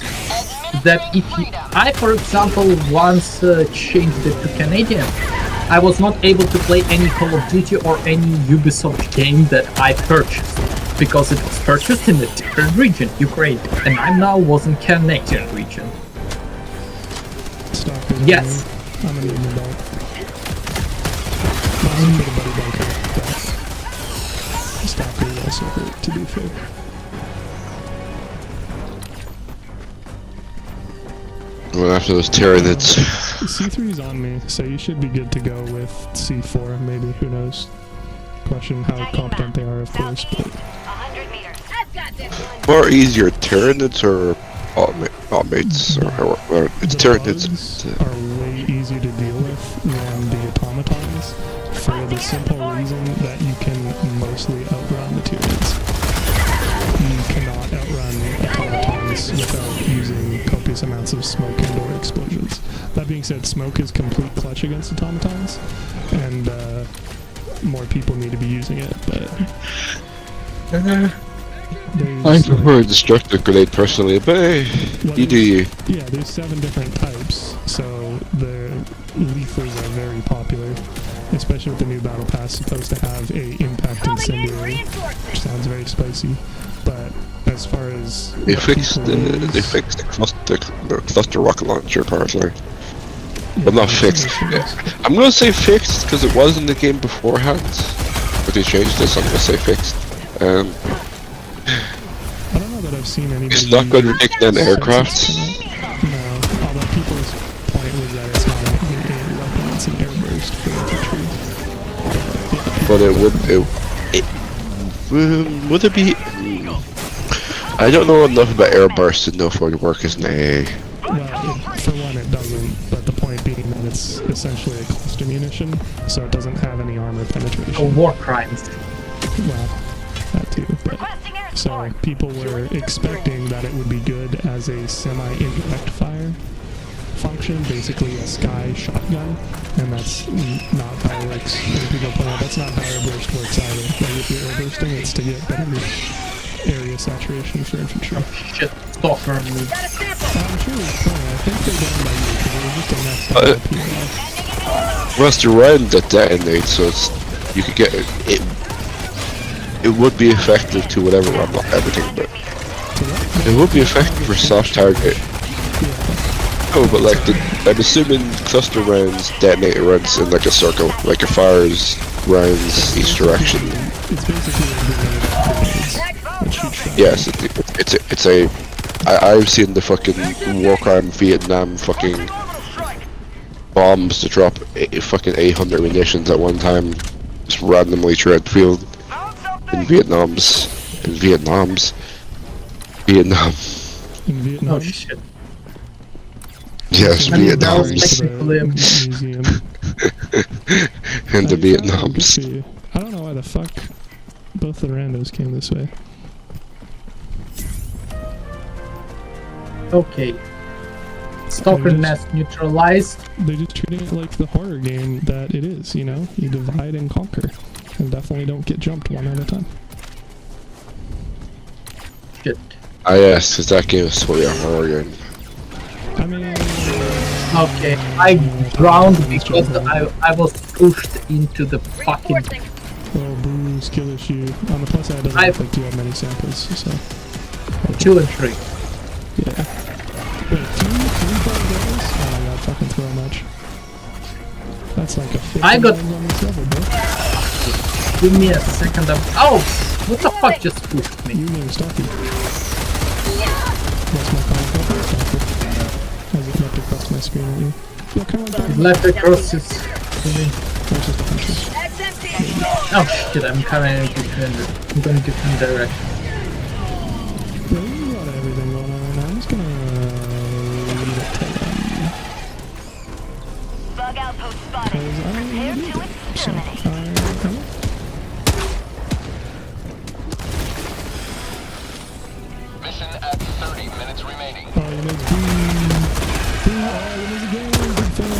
That if I, for example, once changed it to Canadian, I was not able to play any Call of Duty or any Ubisoft game that I purchased because it was purchased in a different region, Ukraine, and I now was in Canadian region. Stop it. Yes. I'm an adult. Not a buddy bunker, but Stalker is also hurt, to be fair. Well, after those Tyranids. C3 is on me, so you should be good to go with C4. Maybe, who knows? Question how competent they are, of course. But 100 meters. I've got this one. What are easier, Tyranids or automates? Or it's the Tyranids. bugs are way easier to deal with than the automatons, for the simple reason that you can mostly outrun the Tyranids. You cannot outrun automatons without using copious amounts of smoke and or explosions. That being said, smoke is complete clutch against automatons, and more people need to be using it, but I prefer a destructive grenade personally, but hey, you do you. Yeah, there's 7 different types, so the lethals are very popular, especially with the new battle pass supposed to have a impact incendiary, which sounds very spicy. But as far as They fixed the cluster rocket launcher apparently. But not fixed. I'm gonna say fixed because it was in the game beforehand, but they changed this. I'm gonna say fixed. I don't know that I've seen anybody. It's not good for taking down aircraft. No, although people's point was that it's not a weapon, it's an airburst for infantry. But would it be? I don't know enough about airburst to know if it would work as an AA. Well, for one, it doesn't, but the point being that it's essentially a cluster munition, so it doesn't have any armor penetration. Oh, war crimes. Well, that too, but so people were expecting that it would be good as a semi-indirect fire function, basically a sky shotgun, and that's not how it works. And people point out that's not how airburst works either. Like if you're airbursting, it's to get better area saturation for infantry. Shit, stalker me. I'm sure it's fine. I think they're done by you because it was just a next PLF. Well, it's the round that detonates, so it's, you could get it. It would be effective to whatever. Well, not everything, but it would be effective for soft target. Oh, but like I'm assuming cluster rounds detonate rounds in like a circle, like it fires rounds each direction. It's basically a grenade that shoots shots. Yes, it's a. I've seen the fucking war crime Vietnam fucking bombs to drop fucking 800 munitions at one time, just randomly throughout the field in Vietnam. In Vietnam. Oh shit. Yes, I mean, that Vietnam. was technically a Museum. And the Good Vietnams. for you. I don't know why the fuck both the randos came this way. Okay. Stalker nest neutralized. They're just treating it like the horror game that it is, you know? You divide and conquer. And definitely don't get jumped one at a time. Shit. Ah yes, because that game is totally a horror game. I mean... Okay, I drowned because I was pushed into the fucking... Oh, boo, skill issue. On the plus side, it doesn't look like you have many samples, so... 2 and 3. Yeah. Wait, 3 those? Oh my god, fucking throw much. That's like a 50 I got- on this level, bro. Give me a second of... Oh! What the fuck just pushed me? You name Stocky. What's my comment about Stocky? As it leapt across my screen at you. Yeah, kind of like that. Left across is... That's just a punches. Oh shit, I'm coming in defender. I'm going to defend direct. Yeah, there's a lot of everything going on right now. I'm just gonna leave it to them. Bug outpost spotted. Because I don't Prepare really to need it. So, exterminate. Mission at 30 minutes remaining. Oh, you know, boom. Boom. Oh, you know, the game. Big fan.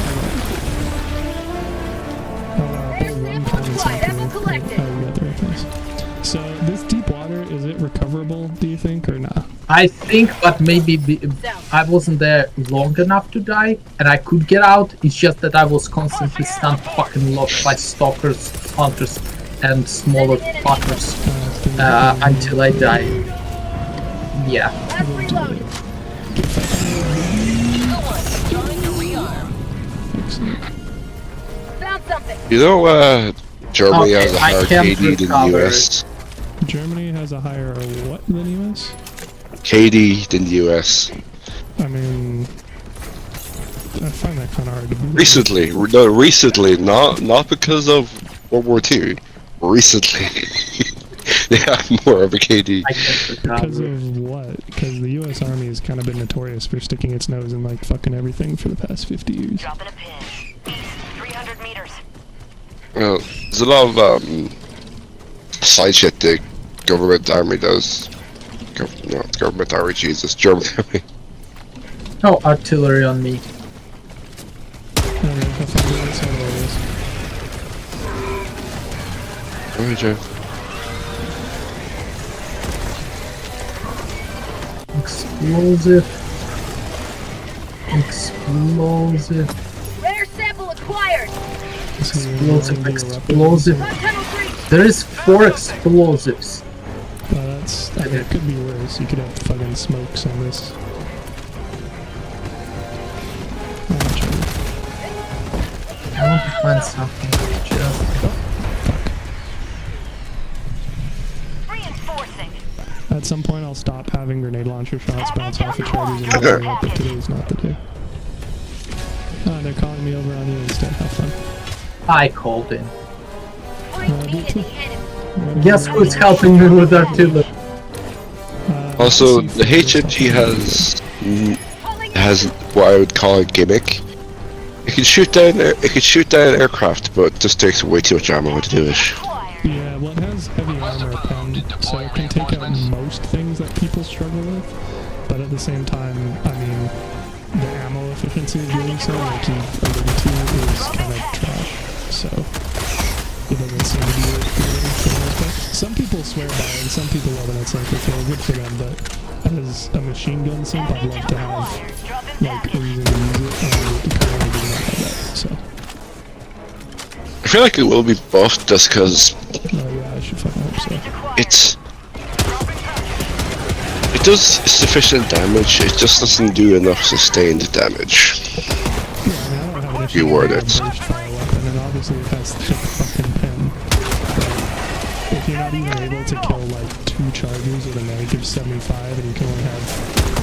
One common sample. Oh, you got the right place. So, this deep water, is it recoverable, do you think, or not? I think, but maybe I wasn't there long enough to die, and I could get out. It's just that I was constantly stunned fucking locked by stalkers, hunters, and smaller fuckers until I died. Yeah. Found something. You know, Germany Okay, has a I higher can't KD than the recover. US. Germany has a higher what than US? KD than the US. I mean, I find that kind of hard to believe. Recently, not because of World War II. Recently, they have more of a KD. I can't Because recover. of what? Because the U.S. Army has kind of been notorious for sticking its nose in like fucking everything for the past 50 years. Dropping a pin. East, 300 meters. Well, there's a lot of side shit the government army does. Not government army, Jesus, German army. Oh, artillery on me. Alright, I'll find out what it is. Alright, Joe. Explosive. Explosive. Rare sample acquired. This is Explosive. really Explosive. On tunnel 3. There is 4 explosives. It could be worse. You could have fucking smokes on this. Oh, I want to find something. Just. Reinforcing. at some point, I'll stop having grenade launcher shots bounce off the charges and blowing up, but today's not the day. Oh, they're calling me over on you instead. Have fun. I called in. Me too. Guess who's helping me with artillery? Also, the HMG has what I would call a gimmick. It can shoot down aircraft, but it just takes way too much ammo to do it. Yeah, well, it has heavy armor pen, so it can take out most things that people struggle with. But at the same time, I mean, the ammo efficiency of doing so, like you've alluded to, is kind of trash. So it doesn't seem to be worth doing for the most part. Some people swear by it, and some people love it. It's like, okay, good for them. But as a machine gun simp, I'd love to have like a reason to use it, and it currently does not have that. So. I feel like it will be buffed just because Oh yeah, I should fucking hope so. it does sufficient damage. It just doesn't do enough sustained damage. Yeah, I mean, I don't have an issue You word with it. a burst fire weapon, and obviously it has thick fucking pen. But if you're not even able to kill like 2 charges with a mag of 75 and you can only have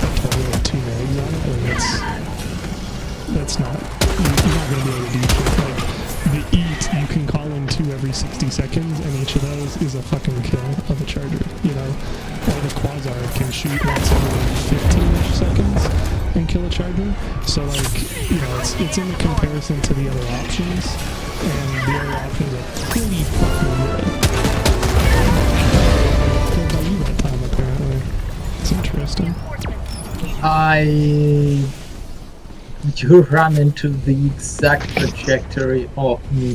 a total of 2 mags on it, like that's not, you're not gonna be able to do shit. Like, the EAT, you can call in 2 every 60 seconds, and each of those is a fucking kill of a charger, you know? Or the Quasar can shoot once every 15-ish seconds and kill a charger. So, like, you know, it's in the comparison to the other options, and the other options are pretty fucking good. Killed by you that time, apparently. It's interesting. You ran into the exact trajectory of me,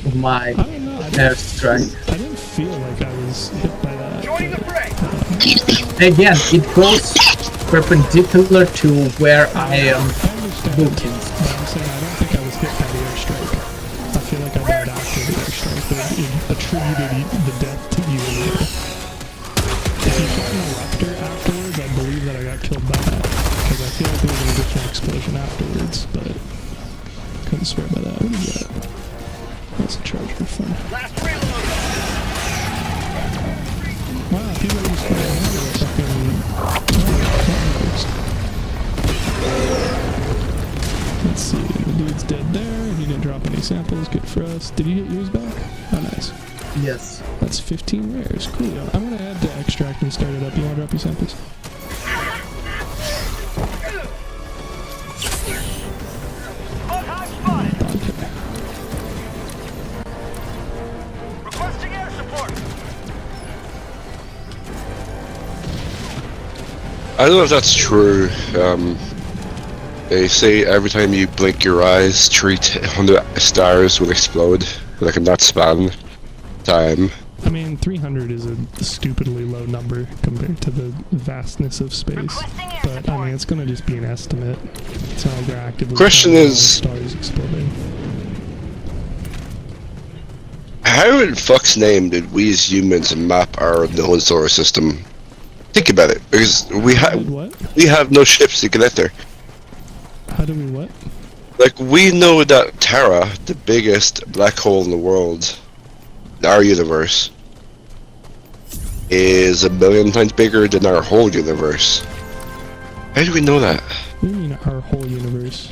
of my I don't know, airstrike. I didn't feel like I was hit by that. Again, it goes perpendicular to where I am I understand, looking. but I'm saying I don't think I was hit by the airstrike. I feel like I died after the airstrike, but it attributed the death to you. If you shot an eruptor afterwards, I believe that I got killed by that. Because I feel like there was an additional explosion afterwards, but couldn't swear by that. What is that? That's a charger, fun. Wow, people are just going over the fucking... Let's see, the dude's dead there, he didn't drop any samples, good for us. Did you get yours back? Oh, nice. Yes. That's 15 rares, cool. I'm gonna add to extract and start it up. You wanna drop your samples? Okay. Requesting air support. I don't know if that's true. They say every time you blink your eyes, 300 stars will explode, like in that span time. I mean, 300 is a stupidly low number compared to the vastness of space. But, I mean, it's gonna just be an estimate. It's not like they're actively Question counting all is- the stars exploding. How in fuck's name did we as humans map our known solar system? Think about it, because we What? have no ships to get out there. How do we what? Like, we know that Terra, the biggest black hole in the world, in our universe, is 1,000,000 times bigger than our whole universe. How do we know that? What do you mean our whole universe?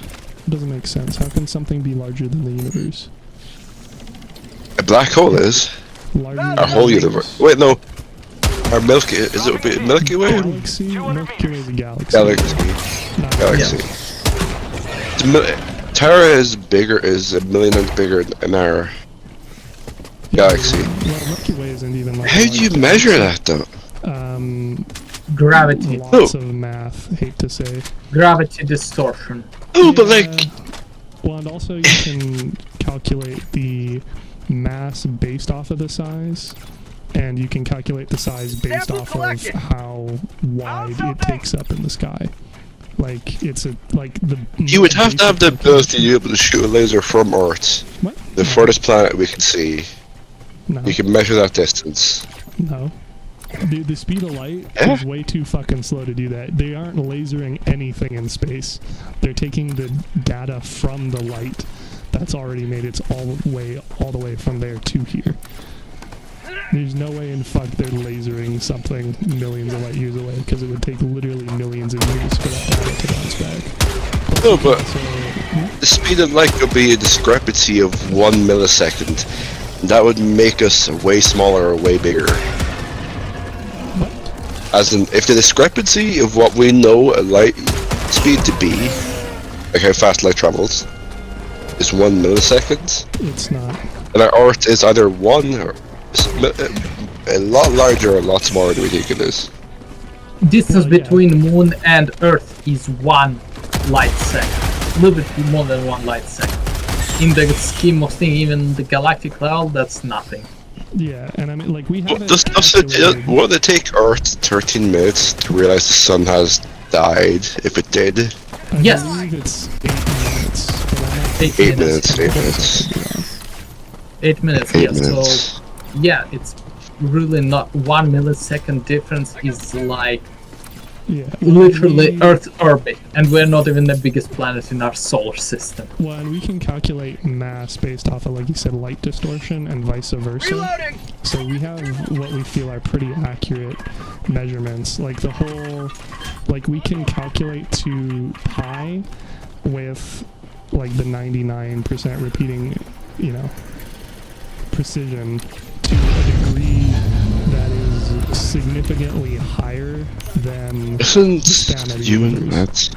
That doesn't make sense. How can something be larger than the universe? A black hole is. Larger than Our whole the universe. Wait, no. Our Milky... Is it a Milky Way? Galaxy? Milky Way is a galaxy. Galaxy. Not Galaxy. Terra is bigger, is a million times bigger than our galaxy. Well, Milky Way isn't even like. How do you measure that, though? Gravity. Lots of math. Hate to say. Gravity distortion. Oh, but like... Well, and also you can calculate the mass based off of the size, and you can calculate the size based off of how wide it takes up in the sky. Like it's the. You would have to have the ability to be able to shoot a laser from Earth, What? the furthest planet we can see. No. You can measure that distance. No. Dude, the speed of light Eh? is way too fucking slow to do that. They aren't lasering anything in space. They're taking the data from the light that's already made its all the way from there to here. There's no way in fuck they're lasering something millions of light years away, because it would take literally millions of years for that data to bounce back. No, but So, the speed of light could be a discrepancy of 1 millisecond. That would make us way smaller or way bigger. As in, if the discrepancy of what we know a light speed to be, like how fast light travels, is 1 millisecond, it's not. and our Earth is either 1 or a lot larger or a lot smaller than we think it is. Distance Well, yeah. between Moon and Earth is 1 light second. A little bit more than 1 light second. In the scheme of things, even the galactic level, that's nothing. Yeah, and I mean, like, we have Would it take Earth 13 minutes to realize the sun has died, if it did? I Yes. believe it's 8 minutes. But I'm not 8 minutes, 8 minutes. 8 minutes, 8 yes. minutes. So, yeah, it's really not 1 millisecond difference is like Yeah. literally we- Earth's orbit, and we're not even the biggest planet in our solar system. Well, and we can calculate mass based off of, like you said, light distortion and vice versa. So we have what we feel are pretty accurate measurements. Like the whole, like we can calculate to pi with like the 99% repeating, you know, precision to a degree that is significantly higher than Isn't span of the human universe. maths?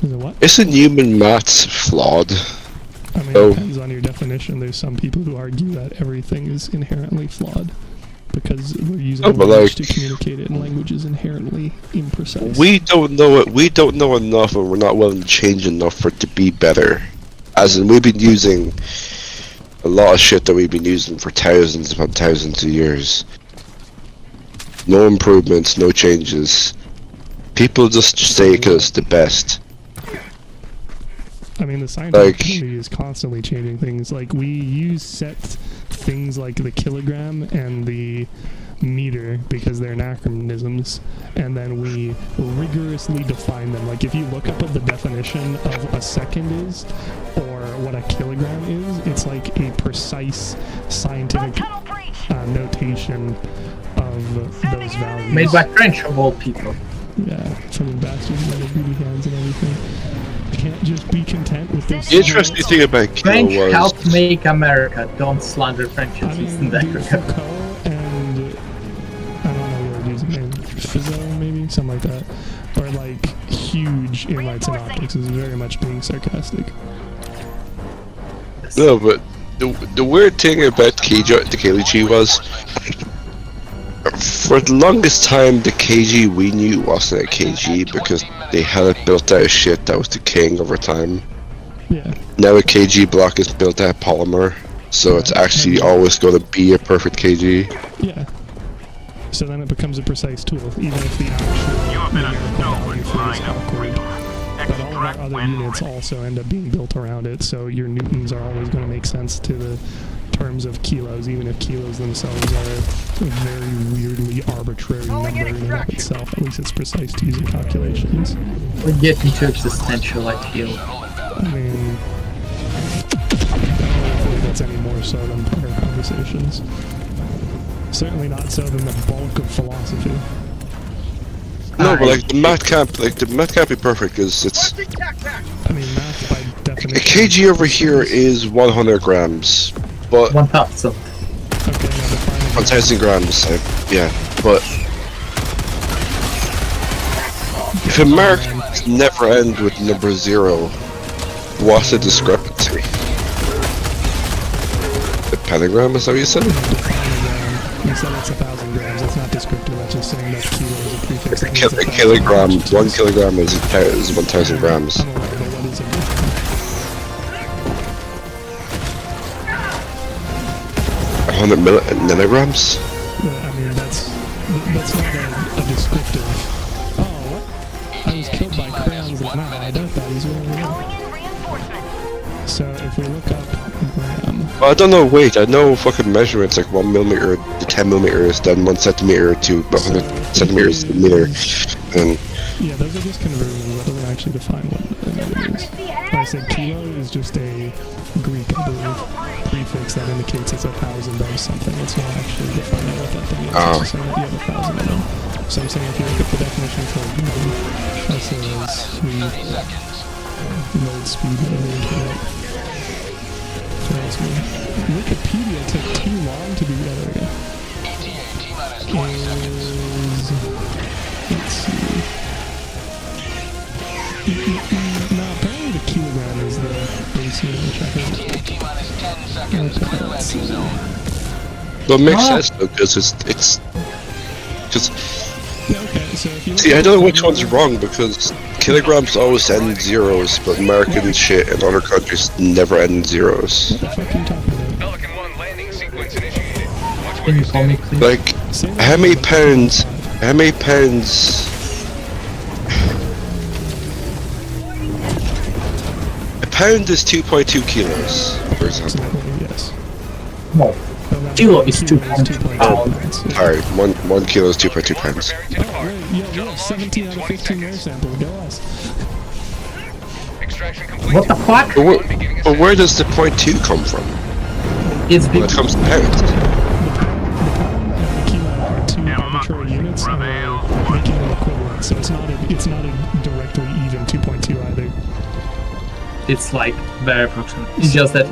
Is it what? Isn't human maths flawed? I mean, Oh. it depends on your definition. There's some people who argue that everything is inherently flawed because we're using Oh, but language like- to communicate it, and language is inherently imprecise. We don't know it. We don't know enough, and we're not willing to change enough for it to be better. As in, we've been using a lot of shit that we've been using for thousands upon thousands of years. No improvements, no changes. People just say it 'cause it's the best. I mean, the scientific Like- community is constantly changing things. Like, we use set things like the kilogram and the meter because they're anachronisms, and then we rigorously define them. Like, if you look up what the definition of a second is, or what a kilogram is, it's like a precise scientific notation of those values. Made by French of all people. Yeah, fucking bastards with their booty hands and everything. Can't just be content with this. The interesting thing about Kilo French was helped make America. Don't slander French I in mean, that dude, regard. Foucault and I don't know what his name, Fizeau maybe, something like that, are like huge in lights and optics. Is very much being sarcastic. no, but the weird thing about the KG was, for the longest time, the KG we knew wasn't a KG because they had it built out of shit that was decaying over time. Yeah, Now a KG block is built out of polymer, so it's actually always going to be a perfect KG. yeah. So then it becomes a precise tool, even if the actual numerical value for it is awkward. But all of our other units also end up being built around it, so your newtons are always going to make sense to the terms of kilos, even if kilos themselves are a very weirdly arbitrary number in and of itself. At least it's precise to using calculations. We're getting too existential, I feel. I mean, I don't think that's any more so than prior conversations. Certainly not so than the bulk of philosophy. No, but like the math can't be perfect because it's I mean, math by have to A make kg over here is 100 grams, but 1000. Okay, now define 1,000 grams. Yeah, but if Americans never end with number 0, what's the discrepancy? The pentagram, is that what you said? you said it's 1,000 grams. That's not descriptive. That's just saying that kilo is a prefix. That means A 1,000 kilogram, grams. 1 kilogram is 1,000 grams. I'm aware, but what is it? 100 milligrams? I mean, that's not a descriptive. Oh, what? I was killed by crayons. Nah, I doubt that. He's really real. Calling in reinforcements. So if we look up gram, Well, I don't know, wait, I know fucking measurements like 1 millimeter to 10 millimeters, then 1 centimeter to 100 centimeters to a meter, and yeah, those are just conversions. That doesn't actually define what a meter is. Like I said, kilo is just a Greek, I believe, prefix that indicates it's 1,000 of something. It's not actually defining what that thing is. Oh. It's just saying that you have 1,000 of them. So I'm saying if you look at the definition for gram, that says load speed of the internet. Fails me. Wikipedia took too long to do that again. Let's see. No, apparently the kilogram is the base unit, which I heard. Okay, let's see. well, it makes sense though, because it's Yeah, okay, so if you look see, I at don't know the which one's wrong, because kilograms always end in zeros, but American shit in other countries never end in zeros. What the fuck are you talking about? Pelican 1 landing sequence initiated. Watch Can you call me, please? Like, Say that how many again. pounds, a pound is 2.2 kilos, for example. Exactly, yes. No. But now Kilo is kilo 2.2 pounds. pounds. Alright, one kilo is 2.2 pounds. Oh, wait, yeah, we have 17 out of 15 air samples. Go us. Extraction complete. What the fuck? But where does the 0.2 come from It's when it because comes to pounds? The pound and the kilo are two arbitrary units, and we're making them equivalent. So it's not a directly even 2.2 either. it's like very approximate. It's just that.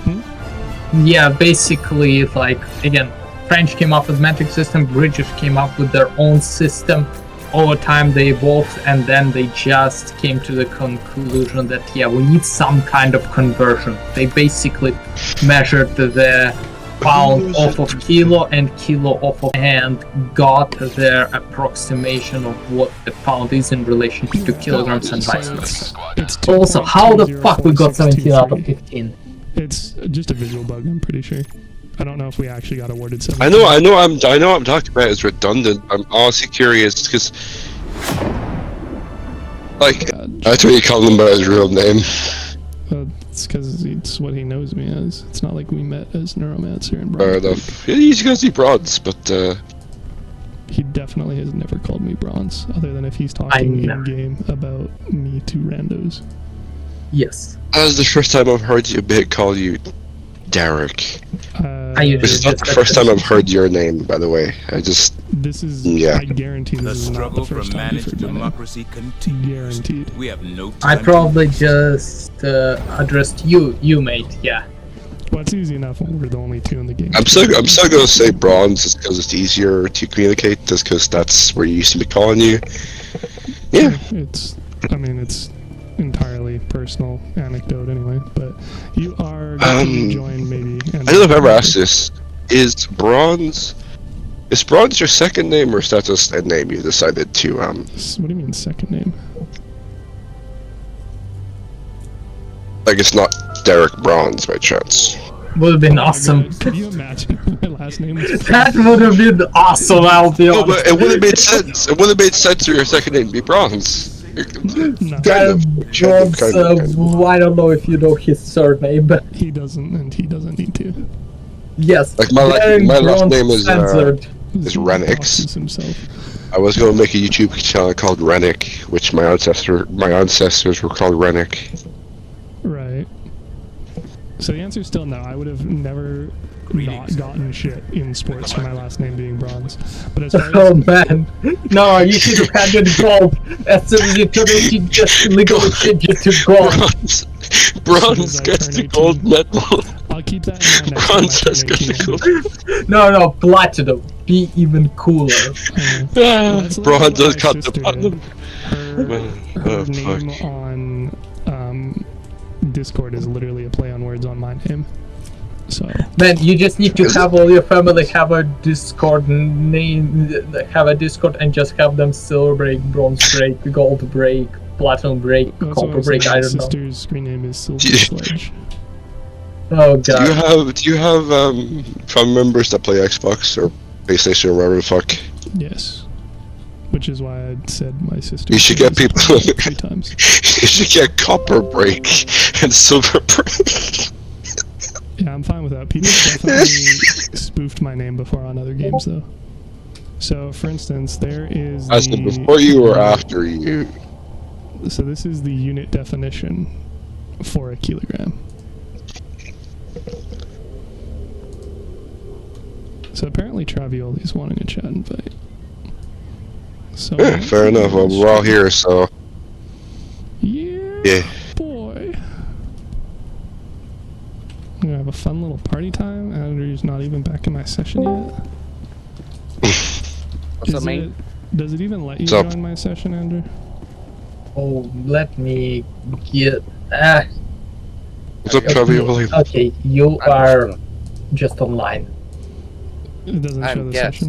Hmm? Yeah, basically, like again, French came up with metric system, British came up with their own system. Over time, they evolved, and then they just came to the conclusion that yeah, we need some kind of conversion. They basically measured the pound off of kilo and kilo off of, and got their approximation of what the pound is in relation to kilograms and vice versa. It's Also, how the fuck we got 17 out of 15? 15? It's just a visual bug, I'm pretty sure. I don't know if we actually got awarded 17. I know what I'm talking about is redundant. I'm honestly curious, because like, that's what you call him by his real name. It's because it's what he knows me as. It's not like we met as Neuromancer and Fair Bronze. enough. Yeah, he's gonna see bronze, but He definitely has never called me Bronze, other than if he's talking know. in game about me to randos. Yes. that was the first time I've heard you call you Derek. I usually This is not the first time I've heard your name, by the way. This is. Yeah. I guarantee The this is not struggle the for first time you've managed heard my name. democracy continues. Guaranteed. We have no time. I probably just addressed you, mate. Yeah. Well, it's easy enough when we're the only two in the game. I'm still gonna say bronze just because it's easier to communicate, just because that's where you used to be calling you. Yeah. I mean, it's entirely personal anecdote anyway, but you are going to join maybe. I don't know if I've ever asked this. Is bronze your second name, or is that just a name you decided to What do you mean second name? like it's not Derek Bronze by chance? Would have been Oh my awesome. God, could you imagine if my last name was That would have been awesome, I'll be No, honest. but it would have made sense. It would have made sense for your second name to be Bronze. No. Jones, I don't know if you know his surname, but He doesn't, and he doesn't need to. yes. Like my Derek last Jones name is censored. He Renix. boxes himself. I was gonna make a YouTube channel called Rennick, which my ancestors were called Rennick. Right. So the answer is still no. I would have never not gotten shit in sports for my last name being Bronze. But as far as Oh man, no, you should have handed gold. As soon as you turn 18, just legally change to gold. Bronze gets the gold medal. I'll keep that in mind. Bronze gets the gold. No, platinum. Be even cooler. Bronze has got the platinum. Her name on Discord is literally a play on words on my name. So Man, you just need to have all your family have a Discord name, have a Discord, and just have them silver break, bronze break, gold break, platinum break, copper break. I don't know. My sister's screen name is Silver Sledge. Oh god. Do you have family members that play Xbox or PlayStation or whatever the fuck? Yes. Which is why I said my sister. You should get people. 3 times. You should get copper break and silver break. Yeah, I'm fine with that. People definitely spoofed my name before on other games, though. So, for instance, there is. I said before you or after you. So this is the unit definition for a kilogram. So apparently Travioli's wanting a chat invite. So Fair enough. Well, we're all here, so. Yeah. Boy. I'm gonna have a fun little party time. Andrew's not even back in my session yet. What's up, mate? Does it even let you What's up? join my session, Andrew? Oh, let me get. What's up, Travioli? Okay, you are just online. It doesn't show the guest. session.